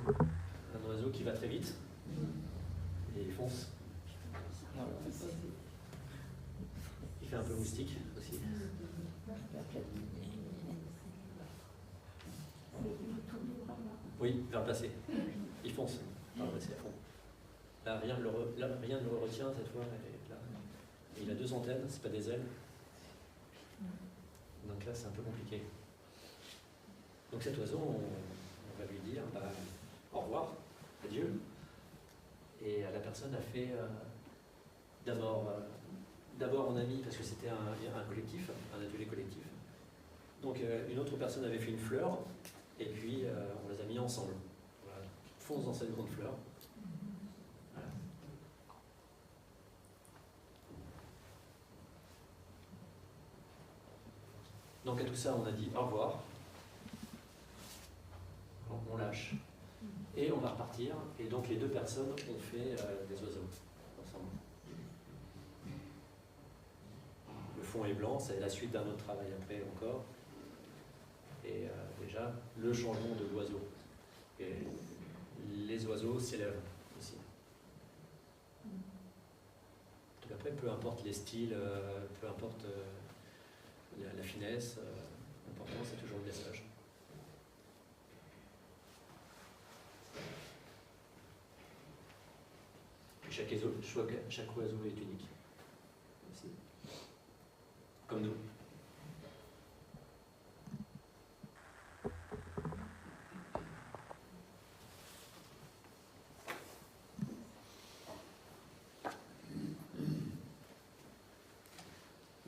Un oiseau qui va très vite et il fonce. Il fait un peu moustique aussi. Oui, vers le passé. Il fonce vers le passé à fond. Là, rien ne le retient cette fois. Là. Et il a 2 antennes, c'est pas des ailes. Donc là, c'est un peu compliqué. Donc cet oiseau, on va lui dire au revoir, adieu. Et la personne a fait d'abord en ami, parce que c'était un collectif, un atelier collectif. Donc une autre personne avait fait une fleur, et puis on les a mis ensemble. Voilà. Fonce dans cette grande fleur. Voilà. Donc à tout ça, on a dit au revoir. On lâche. Et on va repartir. Et donc les 2 personnes ont fait des oiseaux ensemble. Le fond est blanc, c'est la suite d'un autre travail après encore. Et déjà, le changement de l'oiseau. Et les oiseaux s'élèvent aussi. Donc après, peu importe les styles, peu importe la finesse, l'important c'est toujours le message. Chaque oiseau est unique. Aussi. Comme nous.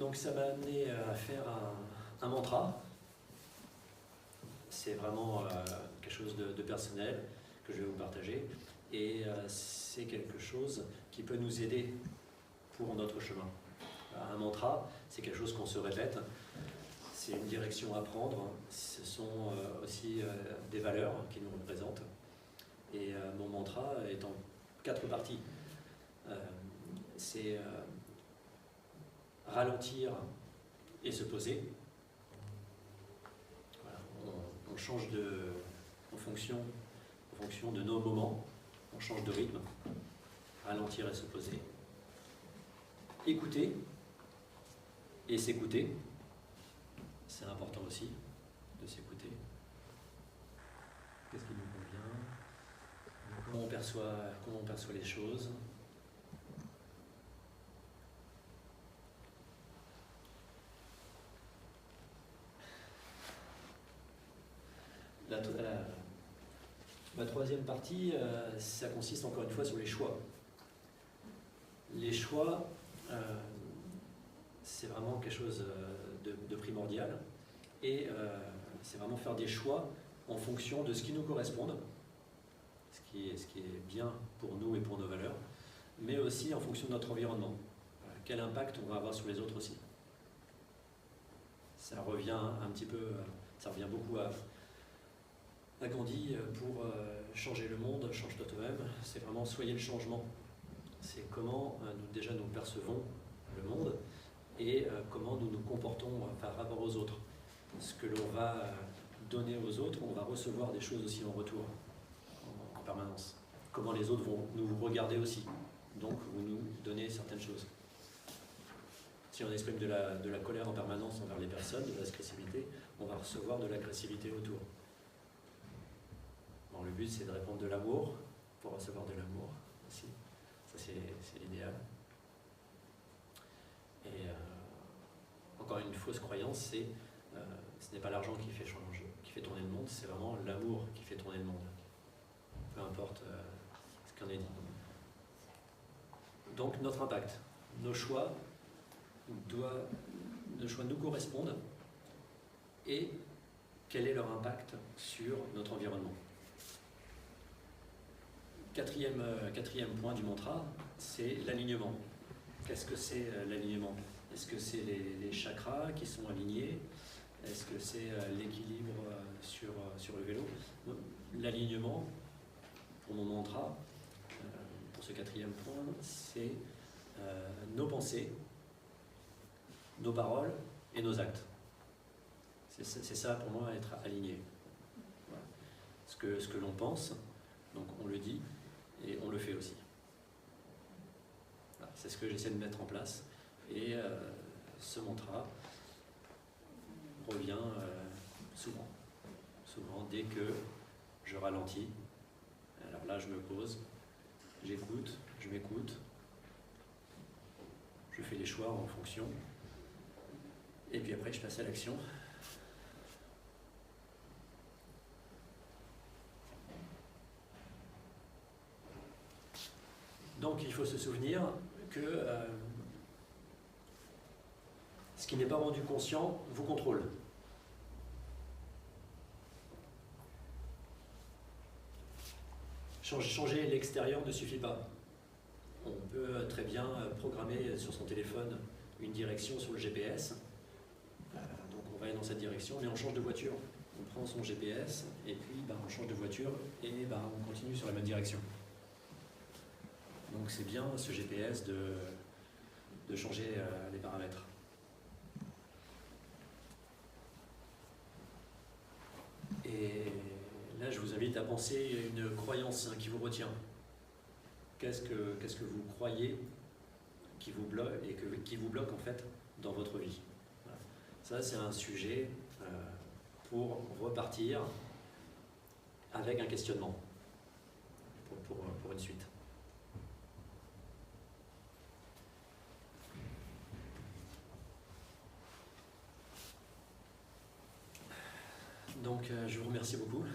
Donc ça m'a amené à faire un mantra. C'est vraiment quelque chose de personnel que je vais vous partager. Et c'est quelque chose qui peut nous aider pour notre chemin. Un mantra, c'est quelque chose qu'on se répète. C'est une direction à prendre. Ce sont aussi des valeurs qui nous représentent. Et mon mantra est en 4 parties. C'est ralentir et se poser. Voilà, on change en fonction de nos moments, on change de rythme. Ralentir et se poser. Écouter et s'écouter. C'est important aussi de s'écouter. Qu'est-ce qui nous convient? Comment on perçoit les choses. Ma 3e partie, ça consiste encore une fois sur les choix. Les choix, c'est vraiment quelque chose de primordial. Et c'est vraiment faire des choix en fonction de ce qui nous correspond, ce qui est bien pour nous et pour nos valeurs, mais aussi en fonction de notre environnement. Quel impact on va avoir sur les autres aussi. Ça revient un petit peu, ça revient beaucoup à Gandhi, pour changer le monde, change-toi toi-même. C'est vraiment soyez le changement. C'est comment déjà nous percevons le monde et comment nous nous comportons par rapport aux autres. Ce que l'on va donner aux autres, on va recevoir des choses aussi en retour, en permanence. Comment les autres vont nous regarder aussi. Donc vous nous donnez certaines choses. Si on exprime de la colère en permanence envers les personnes, de l'agressivité, on va recevoir de l'agressivité autour. Bon, le but, c'est de répandre de l'amour pour recevoir de l'amour aussi. Ça, c'est l'idéal. Et encore une fausse croyance, c'est ce n'est pas l'argent qui fait tourner le monde, c'est vraiment l'amour qui fait tourner le monde. Peu importe ce qu'on ait dit. Donc, notre impact, nos choix nous correspondent et quel est leur impact sur notre environnement. Quatrième point du mantra, c'est l'alignement. Qu'est-ce que c'est l'alignement? Est-ce que c'est les chakras qui sont alignés? Est-ce que c'est l'équilibre sur le vélo? L'alignement, pour mon mantra, pour ce 4e point, c'est nos pensées, nos paroles et nos actes. C'est ça pour moi, être aligné. Voilà. Ce que l'on pense, donc on le dit et on le fait aussi. Voilà. C'est ce que j'essaie de mettre en place. Et ce mantra revient souvent. Souvent, dès que je ralentis, alors là je me pose, j'écoute, je m'écoute, je fais les choix en fonction, et puis après je passe à l'action. Donc il faut se souvenir que ce qui n'est pas rendu conscient vous contrôle. Changer l'extérieur ne suffit pas. On peut très bien programmer sur son téléphone une direction sur le GPS. Donc on va aller dans cette direction, mais on change de voiture. On prend son GPS et puis on change de voiture et on continue sur la même direction. Donc c'est bien ce GPS de changer les paramètres. Et là, je vous invite à penser une croyance qui vous retient. Qu'est-ce que vous croyez qui vous bloque et qui vous bloque en fait dans votre vie? Voilà. Ça, c'est un sujet pour repartir avec un questionnement pour une suite. Donc, je vous remercie beaucoup.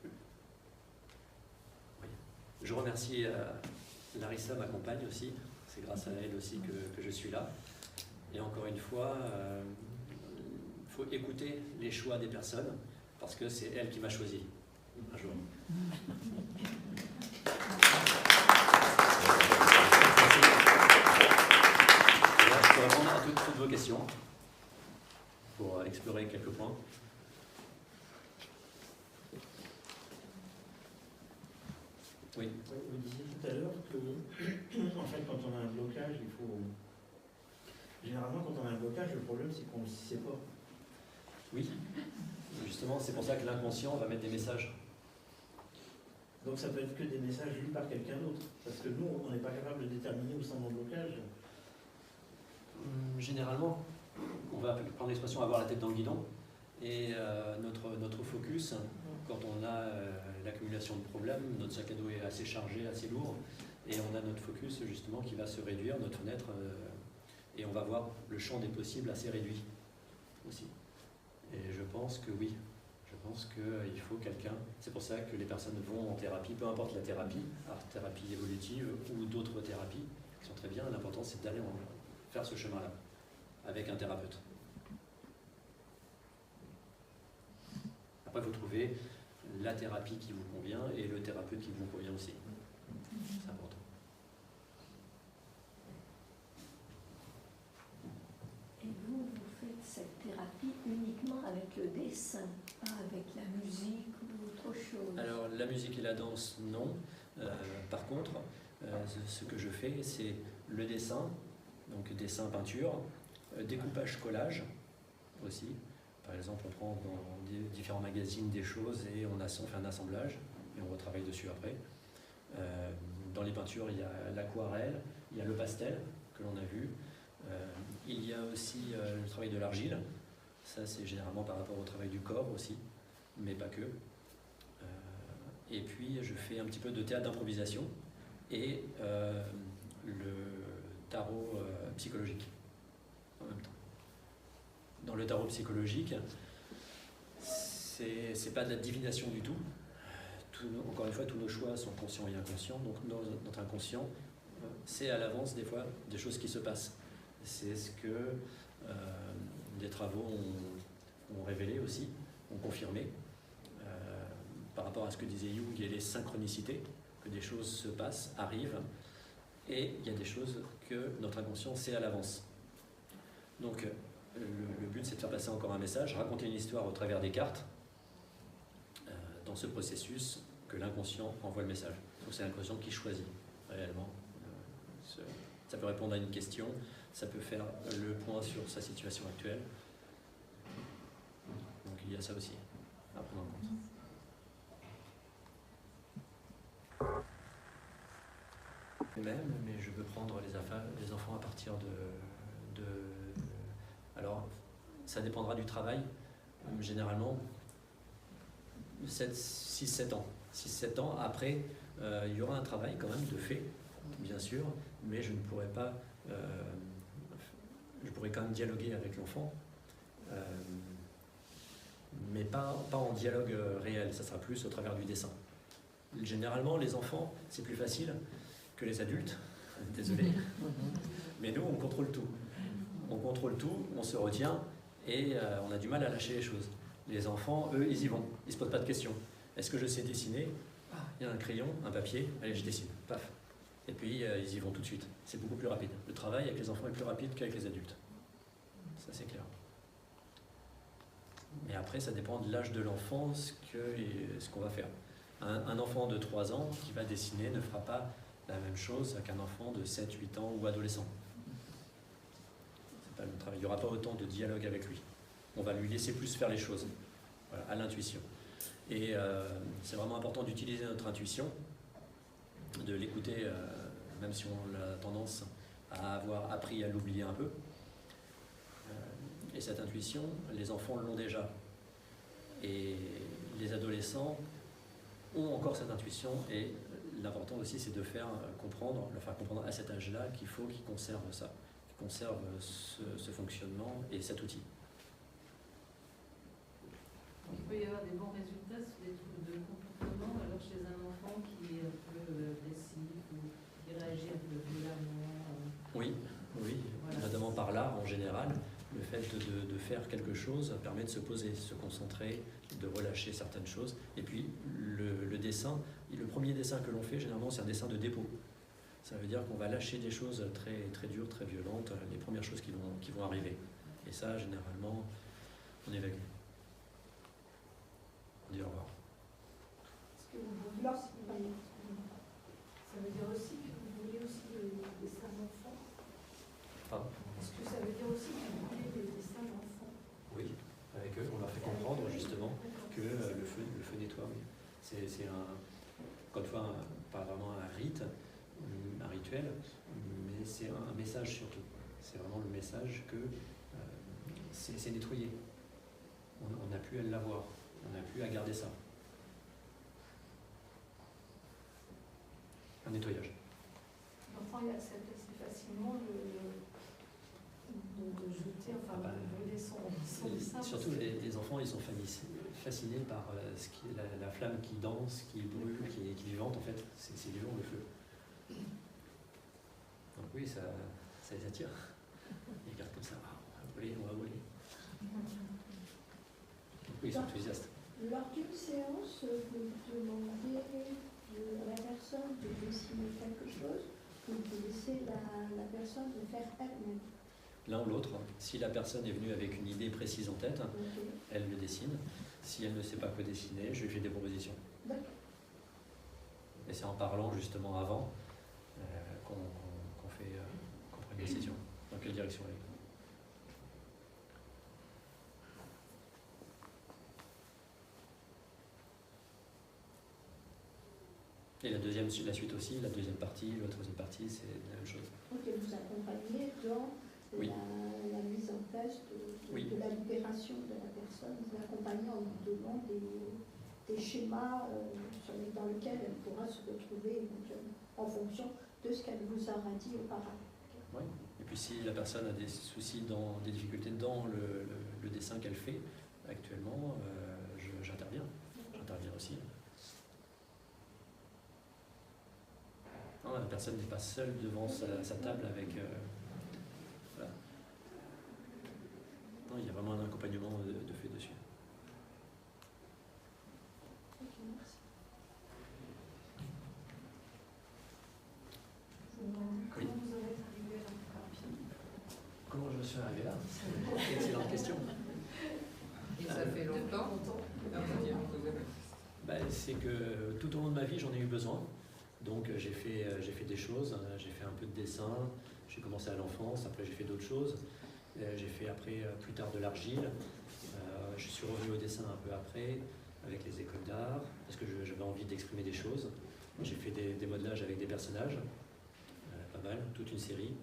Oui. Je remercie Larissa, ma compagne aussi. C'est grâce à elle aussi que je suis là. Et encore une fois, il faut écouter les choix des personnes parce que c'est elle qui m'a choisi un jour. Là, je peux répondre à toutes vos questions pour explorer quelques points. Oui. Vous disiez tout à l'heure que, en fait, quand on a un blocage, il faut. Généralement, quand on a un blocage, le problème, c'est qu'on ne sait pas. Oui. Justement, c'est pour ça que l'inconscient va mettre des messages. Donc, ça peut être que des messages lus par quelqu'un d'autre. Parce que nous, on n'est pas capable de déterminer où sont nos blocages. Généralement, on va prendre l'expression avoir la tête dans le guidon. Et notre focus, quand on a l'accumulation de problèmes, notre sac à dos est assez chargé, assez lourd, et on a notre focus justement qui va se réduire, notre fenêtre, et on va voir le champ des possibles assez réduit aussi. Et je pense que oui, je pense qu'il faut quelqu'un, c'est pour ça que les personnes vont en thérapie, peu importe la thérapie, art thérapie évolutive ou d'autres thérapies qui sont très bien, l'important c'est d'aller faire ce chemin-là avec un thérapeute. Après, vous trouvez la thérapie qui vous convient et le thérapeute qui vous convient aussi. C'est important. Et vous faites cette thérapie uniquement avec le dessin, pas avec la musique ou autre chose? Alors, la musique et la danse, non. Par contre, ce que je fais, c'est le dessin, donc dessin, peinture, découpage, collage aussi. Par exemple, on prend dans différents magazines des choses et on fait un assemblage et on retravaille dessus après. Dans les peintures, il y a l'aquarelle, il y a le pastel que l'on a vu. Il y a aussi le travail de l'argile. Ça, c'est généralement par rapport au travail du corps aussi, mais pas que. Et puis, je fais un petit peu de théâtre d'improvisation et le tarot psychologique en même temps. Dans le tarot psychologique, c'est pas de la divination du tout. Encore une fois, tous nos choix sont conscients et inconscients. Donc notre inconscient, c'est à l'avance des fois des choses qui se passent. C'est ce que des travaux ont révélé aussi, ont confirmé, par rapport à ce que disait Jung et les synchronicités, que des choses se passent, arrivent, et il y a des choses que notre inconscient sait à l'avance. Donc le but, c'est de faire passer encore un message, raconter une histoire au travers des cartes, dans ce processus que l'inconscient envoie le message. Donc c'est l'inconscient qui choisit réellement. Ça peut répondre à une question, ça peut faire le point sur sa situation actuelle. Donc il y a ça aussi à prendre en compte. Même, mais je peux prendre les enfants à partir de alors, ça dépendra du travail. Généralement, 6-7 ans. 6-7 ans, après, il y aura un travail quand même de fait, bien sûr, mais je ne pourrai pas... je pourrais quand même dialoguer avec l'enfant, mais pas en dialogue réel, ça sera plus au travers du dessin. Généralement, les enfants, c'est plus facile que les adultes, désolé, mais nous, on contrôle tout. On contrôle tout, on se retient et on a du mal à lâcher les choses. Les enfants, eux, ils y vont, ils ne se posent pas de questions. Est-ce que je sais dessiner? Il y a un crayon, un papier, allez, je dessine, paf. Et puis, ils y vont tout de suite. C'est beaucoup plus rapide. Le travail avec les enfants est plus rapide qu'avec les adultes. Ça, c'est clair. Mais après, ça dépend de l'âge de l'enfant, ce qu'on va faire. Un enfant de 3 ans qui va dessiner ne fera pas la même chose qu'un enfant de 7-8 ans ou adolescent. C'est pas le même travail. Il n'y aura pas autant de dialogue avec lui. On va lui laisser plus faire les choses, voilà, à l'intuition. Et c'est vraiment important d'utiliser notre intuition, de l'écouter, même si on a tendance à avoir appris à l'oublier un peu. Et cette intuition, les enfants l'ont déjà. Et les adolescents ont encore cette intuition. Et l'important aussi, c'est de faire comprendre, leur faire comprendre à cet âge-là qu'il faut qu'ils conservent ça, qu'ils conservent ce fonctionnement et cet outil. Il peut y avoir des bons résultats sur des troubles de comportement, alors chez un enfant qui est un peu dépressif ou qui réagit un peu violemment, Oui, oui, Voilà. notamment par l'art en général. Le fait de faire quelque chose permet de se poser, de se concentrer, de relâcher certaines choses. Et puis le dessin, le premier dessin que l'on fait, généralement, c'est un dessin de dépôt. Ça veut dire qu'on va lâcher des choses très, très dures, très violentes, les premières choses qui vont arriver. Et ça, généralement, on évacue. On dit au revoir. Est-ce que vous voulez aussi, ça veut dire aussi que vous voulez aussi des dessins d'enfants? Pardon. Est-ce que ça veut dire aussi que vous voulez des dessins d'enfants? Oui, avec eux, on leur fait comprendre justement que le feu nettoie. Oui. C'est encore une fois, pas vraiment un rite, un rituel, mais c'est un message surtout. C'est vraiment le message que c'est nettoyé. On n'a plus à l'avoir, on n'a plus à garder ça. Un nettoyage. L'enfant, il accepte assez facilement de jeter, enfin, Ah bah, de brûler son dessin. Surtout les enfants, ils sont fascinés par la flamme qui danse, qui brûle, qui est vivante en fait. C'est vivant le feu. Donc oui, ça les attire. Ils regardent comme ça, ah, on va brûler. Donc oui, ils sont enthousiastes. Lors d'une séance, vous demandez à la personne de dessiner quelque chose, ou vous laissez la personne le faire elle-même. L'un ou l'autre, si la personne est venue avec une idée précise en tête, Ok. elle le dessine. Si elle ne sait pas quoi dessiner, je lui fais des propositions. D'accord. Et c'est en parlant justement avant qu'on prend une décision. Dans quelle direction aller. Et la suite aussi, la deuxième partie, la troisième partie, c'est la même chose. Ok, vous accompagnez dans Oui. la mise en place Oui. de la libération de la personne, vous l'accompagnez en lui donnant des schémas dans lesquels elle pourra se retrouver éventuellement, en fonction de ce qu'elle vous aura dit auparavant. Oui. Et puis si la personne a des soucis, des difficultés dans le dessin qu'elle fait actuellement, j'interviens. J'interviens aussi. Non, la personne n'est pas seule devant sa table avec... voilà. Non, il y a vraiment un accompagnement de fait dessus. Ok, merci. Oui. Comment vous en êtes arrivé à la thérapie? Comment je suis arrivé là? C'est une excellente question. Et ça fait longtemps. C'est que tout au long de ma vie, j'en ai eu besoin. Donc j'ai fait des choses, j'ai fait un peu de dessin, j'ai commencé à l'enfance, après j'ai fait d'autres choses. J'ai fait après plus tard de l'argile. Je suis revenu au dessin un peu après, avec les écoles d'art, parce que j'avais envie d'exprimer des choses. J'ai fait des modelages avec des personnages, pas mal, toute une série,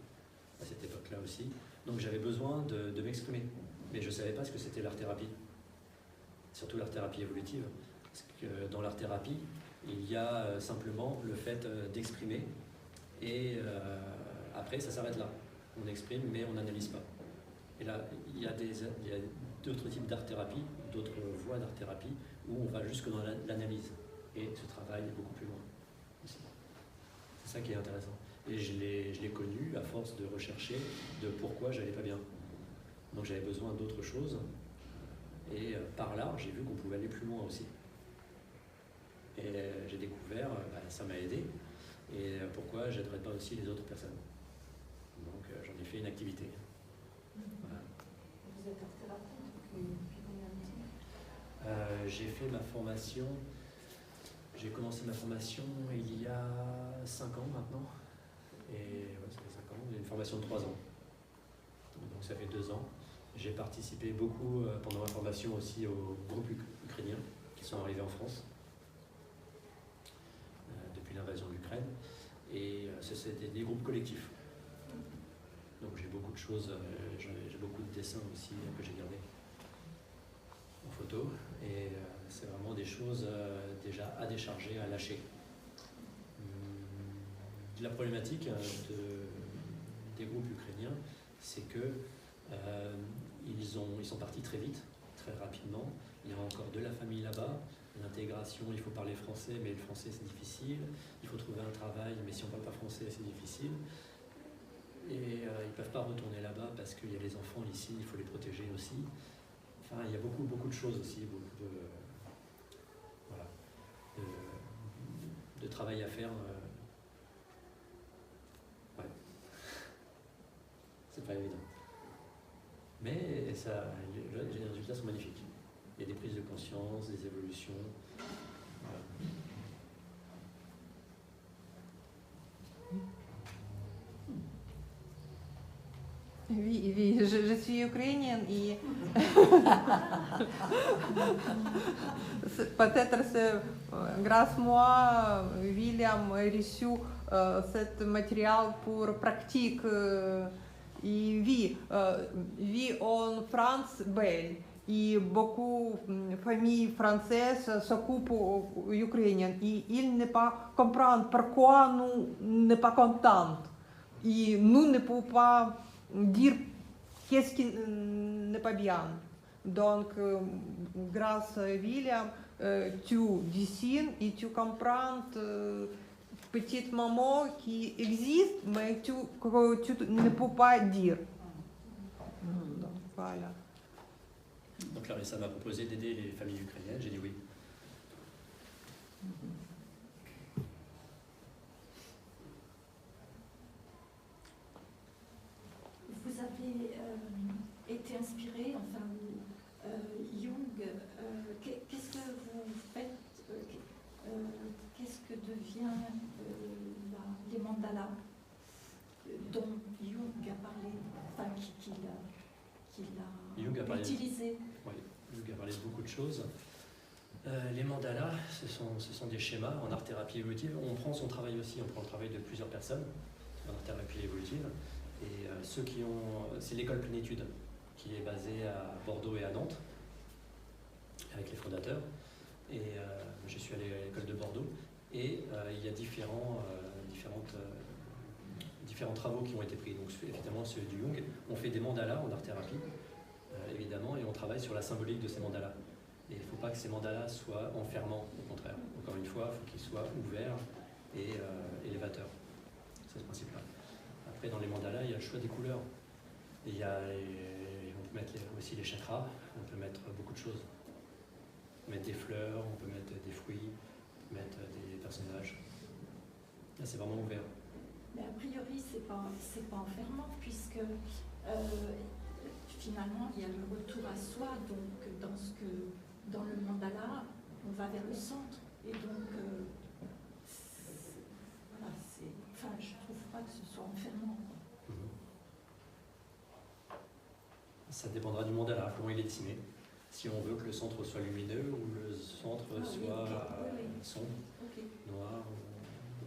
à cette époque-là aussi. Donc j'avais besoin de m'exprimer, mais je ne savais pas ce que c'était l'art-thérapie, surtout l'art-thérapie évolutive. Parce que dans l'art-thérapie, il y a simplement le fait d'exprimer, et après ça s'arrête là. On exprime, mais on n'analyse pas. Et là, il y a d'autres types d'art-thérapie, d'autres voies d'art-thérapie, où on va jusque dans l'analyse. Et ce travail est beaucoup plus loin. C'est ça qui est intéressant. Et je l'ai connu à force de rechercher de pourquoi j'allais pas bien. Donc j'avais besoin d'autre chose. Et par là, j'ai vu qu'on pouvait aller plus loin aussi. Et j'ai découvert, ça m'a aidé. Et pourquoi j'aiderais pas aussi les autres personnes. Donc j'en ai fait une activité. Voilà. Vous êtes art-thérapeute depuis combien de temps? J'ai fait ma formation, j'ai commencé ma formation il y a 5 ans maintenant. Et ouais, ça fait 5 ans, une formation de 3 ans. Donc ça fait 2 ans. J'ai participé beaucoup pendant ma formation aussi aux groupes ukrainiens qui sont arrivés en France depuis l'invasion de l'Ukraine. Et c'était des groupes collectifs. Donc j'ai beaucoup de choses, j'ai beaucoup de dessins aussi que j'ai gardés en photo. Et c'est vraiment des choses déjà à décharger, à lâcher. La problématique des groupes ukrainiens, c'est que ils sont partis très vite, très rapidement. Il y a encore de la famille là-bas. L'intégration, il faut parler français, mais le français c'est difficile. Il faut trouver un travail, mais si on ne parle pas français, c'est difficile. Et peuvent pas retourner là-bas parce qu'il y a les enfants ici, il faut les protéger aussi. Enfin, il y a beaucoup de choses aussi, beaucoup de travail à faire. Ouais. C'est pas évident. Mais ça, les résultats sont magnifiques. Il y a des prises de conscience, des évolutions. Voilà. Oui, oui, je suis ukrainienne et peut-être c'est grâce à moi, William a reçu ce matériel pour pratique. Et oui, en France, belle. Et beaucoup de familles françaises s'occupent ukrainiennes. Et ils ne pas comprennent pourquoi nous ne pas contents. Et nous ne pouvons pas dire qu'est-ce qui n'est pas bien. Donc, grâce à William, tu dessines et tu comprends petite maman qui existe, mais tu ne peux pas dire. Donc, voilà. Donc Larissa m'a proposé d'aider les familles ukrainiennes, j'ai dit oui. Vous avez été inspiré, enfin, Jung, qu'est-ce que vous faites, qu'est-ce que devient les mandalas dont Jung a parlé, enfin, qu'il a utilisé? Oui, Jung a parlé de beaucoup de choses. Les mandalas, ce sont des schémas en art-thérapie évolutive. On prend son travail aussi, on prend le travail de plusieurs personnes en art-thérapie évolutive. Et ceux qui ont... C'est l'école Plénitude qui est basée à Bordeaux et à Nantes, avec les fondateurs. Et je suis allé à l'école de Bordeaux. Et il y a différents travaux qui ont été pris. Donc évidemment ceux du Jung. On fait des mandalas en art-thérapie, évidemment, et on travaille sur la symbolique de ces mandalas. Et il ne faut pas que ces mandalas soient enfermants, au contraire. Encore une fois, il faut qu'ils soient ouverts et élévateurs. C'est ce principe-là. Après, dans les mandalas, il y a le choix des couleurs. Et on peut mettre aussi les chakras, on peut mettre beaucoup de choses. On peut mettre des fleurs, on peut mettre des fruits, on peut mettre des personnages. Là, c'est vraiment ouvert. Mais a priori, c'est pas enfermant, puisque finalement, il y a le retour à soi. Donc, dans le mandala, on va vers le centre. Et donc, voilà, enfin, je trouve pas que ce soit enfermant. Ça dépendra du mandala, comment il est dessiné. Si on veut que le centre soit lumineux ou le centre soit sombre, noir.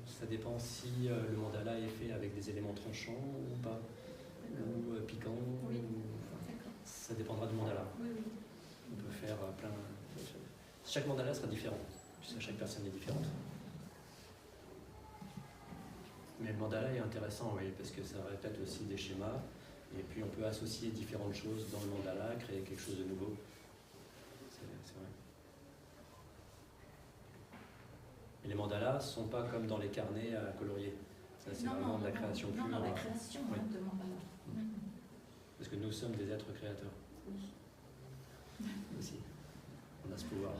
Ça dépend si le mandala est fait avec des éléments tranchants ou pas, ou piquants. Oui. Ça dépendra du mandala. Oui, oui. On peut faire plein... Chaque mandala sera différent, puisque chaque personne est différente. Mais le mandala est intéressant, oui, parce que ça répète aussi des schémas, et puis on peut associer différentes choses dans le mandala, créer quelque chose de nouveau. C'est vrai. Et les mandalas ne sont pas comme dans les carnets à colorier. Ça, c'est vraiment de la création pure. Non, dans la création de mandala. Parce que nous sommes des êtres créateurs. Oui. Aussi. On a ce pouvoir.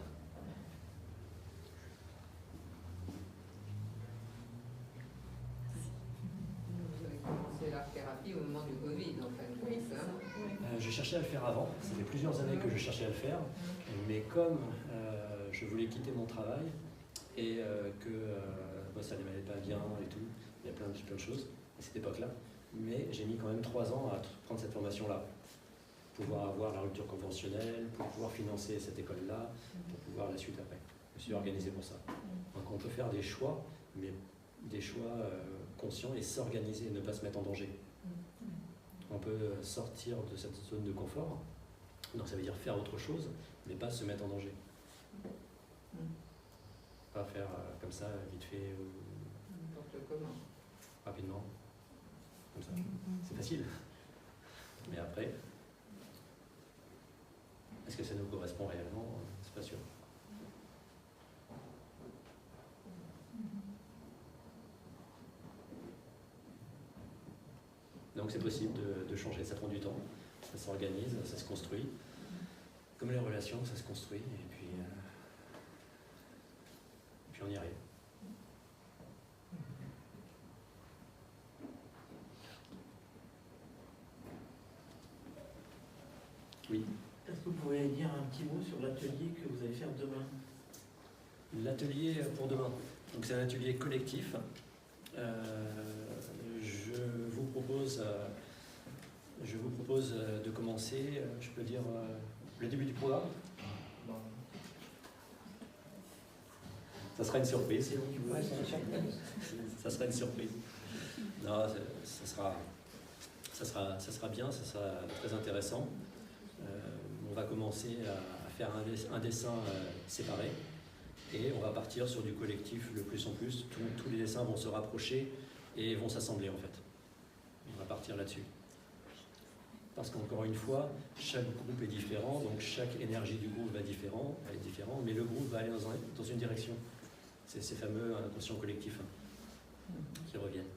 Vous avez commencé l'art-thérapie au moment du Covid, en fait. Oui, c'est ça. Je cherchais à le faire avant. Ça fait plusieurs années que je cherchais à le faire. Mais comme je voulais quitter mon travail et que ça ne m'allait pas bien et tout, il y a plein de choses à cette époque-là. Mais j'ai mis quand même 3 ans à prendre cette formation-là. Pour pouvoir avoir la rupture conventionnelle, pour pouvoir financer cette école-là, pour pouvoir la suite après. Je me suis organisé pour ça. Donc on peut faire des choix, mais des choix conscients et s'organiser et ne pas se mettre en danger. On peut sortir de cette zone de confort, donc ça veut dire faire autre chose, mais pas se mettre en danger. Pas faire comme ça, vite fait, rapidement, comme ça. C'est facile. Mais après, est-ce que ça nous correspond réellement? C'est pas sûr. Donc c'est possible de changer, ça prend du temps, ça s'organise, ça se construit. Comme les relations, ça se construit et puis on y arrive. Oui. Est-ce que vous pouvez dire un petit mot sur l'atelier que vous allez faire demain? L'atelier pour demain, donc c'est un atelier collectif. Je vous propose de commencer, je peux dire, le début du programme. Ça sera une surprise. Ça sera une surprise. Non, ça sera bien, ça sera très intéressant. On va commencer à faire un dessin séparé et on va partir sur du collectif le plus en plus. Tous les dessins vont se rapprocher et vont s'assembler en fait. On va partir là-dessus. Parce qu'encore une fois, chaque groupe est différent, donc chaque énergie du groupe va être différent, mais le groupe va aller dans une direction. C'est ces fameux inconscients collectifs qui reviennent.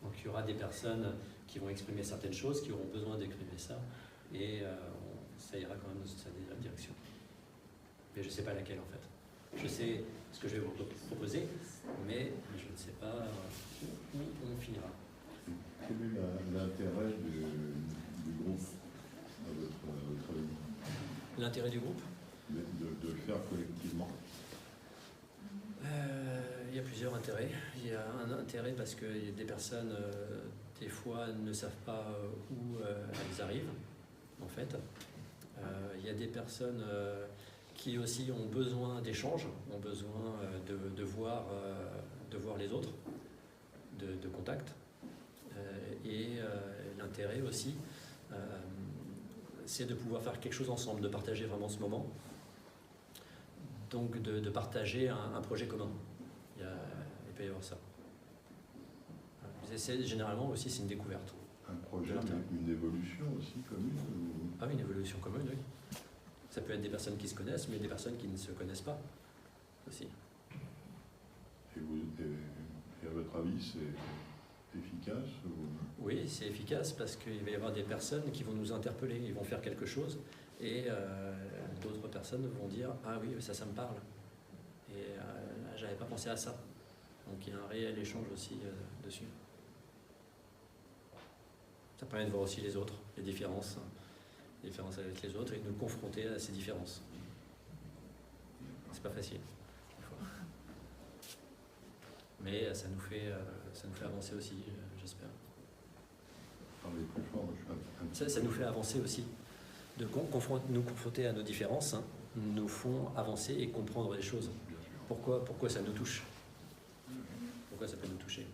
Donc il y aura des personnes qui vont exprimer certaines choses, qui auront besoin d'exprimer ça, et ça ira quand même dans cette direction. Mais je ne sais pas laquelle en fait. Je sais ce que je vais vous proposer, mais je ne sais pas où on finira. Quel est l'intérêt du groupe à votre avis? L'intérêt du groupe? De le faire collectivement. Il y a plusieurs intérêts. Il y a un intérêt parce que des personnes, des fois, ne savent pas où elles arrivent, en fait. Il y a des personnes qui aussi ont besoin d'échanges, ont besoin de voir les autres, de contact. Et l'intérêt aussi, c'est de pouvoir faire quelque chose ensemble, de partager vraiment ce moment. Donc de partager un projet commun. Il peut y avoir ça. Généralement aussi, c'est une découverte. Un projet, une évolution aussi commune Ah oui, une évolution commune, oui. Ça peut être des personnes qui se connaissent, mais des personnes qui ne se connaissent pas aussi. Et à votre avis, c'est efficace Oui, c'est efficace parce qu'il va y avoir des personnes qui vont nous interpeller, ils vont faire quelque chose, et d'autres personnes vont dire « Ah oui, ça me parle. Et j'avais pas pensé à ça. » Donc il y a un réel échange aussi dessus. Ça permet de voir aussi les autres, les différences avec les autres et de nous confronter à ces différences. C'est pas facile. Mais ça nous fait avancer aussi, j'espère. Ça nous fait avancer aussi. Nous confronter à nos différences nous font avancer et comprendre les choses. Pourquoi ça nous touche? Pourquoi ça peut nous toucher?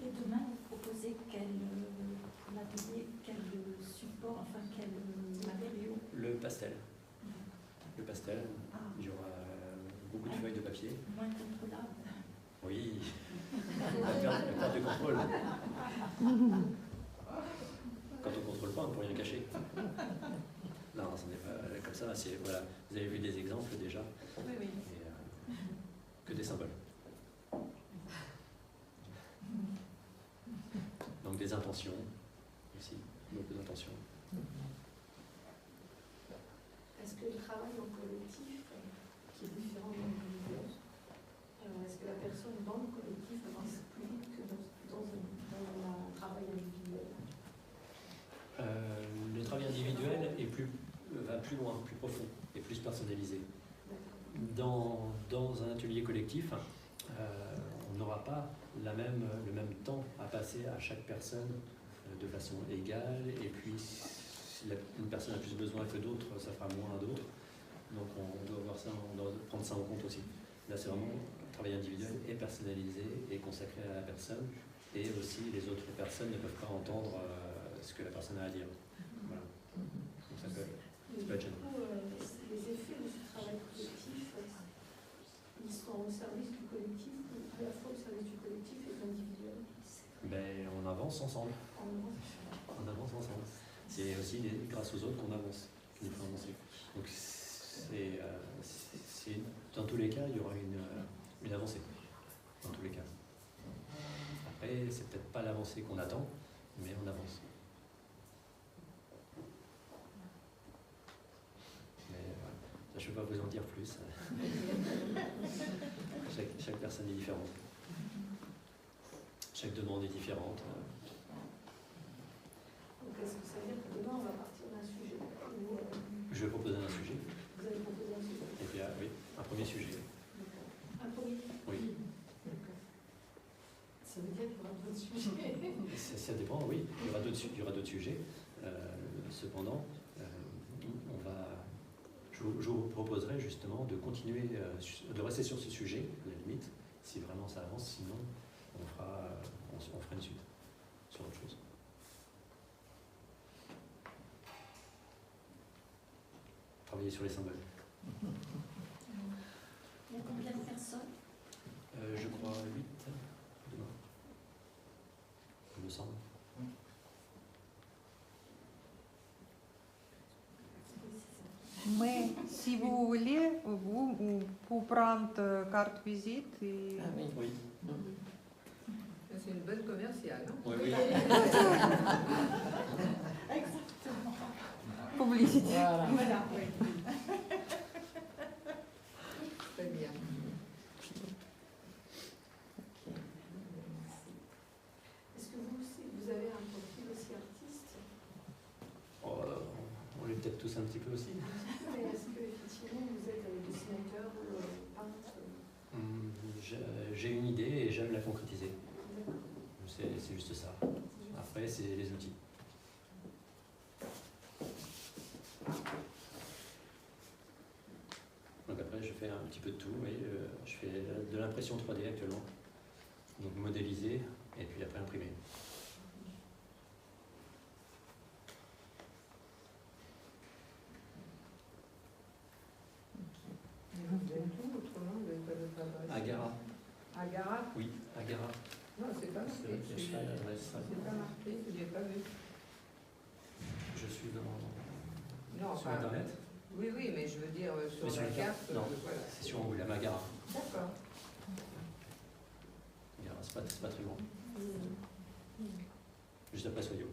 Et demain, vous proposez pour l'atelier, quel support, enfin quel matériau? Le pastel. Le pastel. Ah. Il y aura beaucoup de feuilles de papier. Moins contrôlable. Oui. La perte de contrôle. Quand on ne contrôle pas, on ne peut rien cacher. Non, ce n'est pas comme ça. Voilà. Vous avez vu des exemples déjà. Oui, oui. Et, que des symboles. Donc des intentions aussi, beaucoup d'intentions. Est-ce que le travail en collectif, qui est différent de l'individuel, est-ce que la personne dans le collectif avance plus vite que dans un travail individuel? Le travail individuel va plus loin, plus profond et plus personnalisé. Dans un atelier collectif, on n'aura pas le même temps à passer à chaque personne de façon égale, et puis si une personne a plus besoin que d'autres, ça fera moins à d'autres. Donc on doit voir ça, on doit prendre ça en compte aussi. Là c'est vraiment un travail individuel et personnalisé et consacré à la personne, et aussi les autres personnes ne peuvent pas entendre ce que la personne a à dire. Voilà. Donc ça peut être gênant. Les effets de ce travail collectif, ils sont au service du collectif, à la fois au service du collectif et de l'individuel. Ben, on avance ensemble. On avance ensemble. C'est aussi grâce aux autres qu'on avance, qui nous fait avancer. Donc dans tous les cas, il y aura une avancée. c'est peut-être pas l'avancée qu'on attend, mais on avance. Mais ça, je ne peux pas vous en dire plus. Chaque personne est différente. Chaque demande est différente. Donc est-ce que ça veut dire que demain on va partir d'un sujet ou, Je vais proposer un sujet. vous allez proposer un sujet? Et puis, oui, un premier sujet. Un premier? Oui. Ça veut dire qu'il y aura d'autres sujets? Ça dépend, oui. Il y aura d'autres sujets. Cependant, je vous proposerai justement de continuer, de rester sur ce sujet, à la limite, si vraiment ça avance. Sinon, on fera une suite sur autre chose. Travailler sur les symboles. Il y a combien de personnes? Je crois 8 demain. Il me semble. Mais si vous voulez, vous pouvez prendre carte visite et... Ah oui. Oui. C'est une bonne commerciale, non? Oui, oui. Exactement. Publicité. Voilà. Voilà, oui. Très bien. Est-ce que vous aussi, vous avez un profil aussi artiste? Oh, on l'est peut-être tous un petit peu aussi. Mais est-ce que effectivement vous êtes dessinateur ou peintre? J'ai une idée et j'aime la concrétiser. C'est juste ça. Après, c'est les outils. Donc après, je fais un petit peu de tout. Oui, je fais de l'impression 3D actuellement. Donc modéliser et puis après imprimer. Vous avez tout, autrement, vous n'avez pas d'autre adresse? Agara. Agara? Oui, Agara. Non, c'est pas C'est marqué. vrai que je fais l'adresse. C'est pas marqué, je l'ai pas vu. Je suis dans, Non, sur enfin, Internet. oui, oui, mais je veux dire sur Mais sur la la carte. carte, non. Voilà. C'est sur Angoulême, Agara. D'accord. Agara, c'est pas très loin. Juste après Soyo.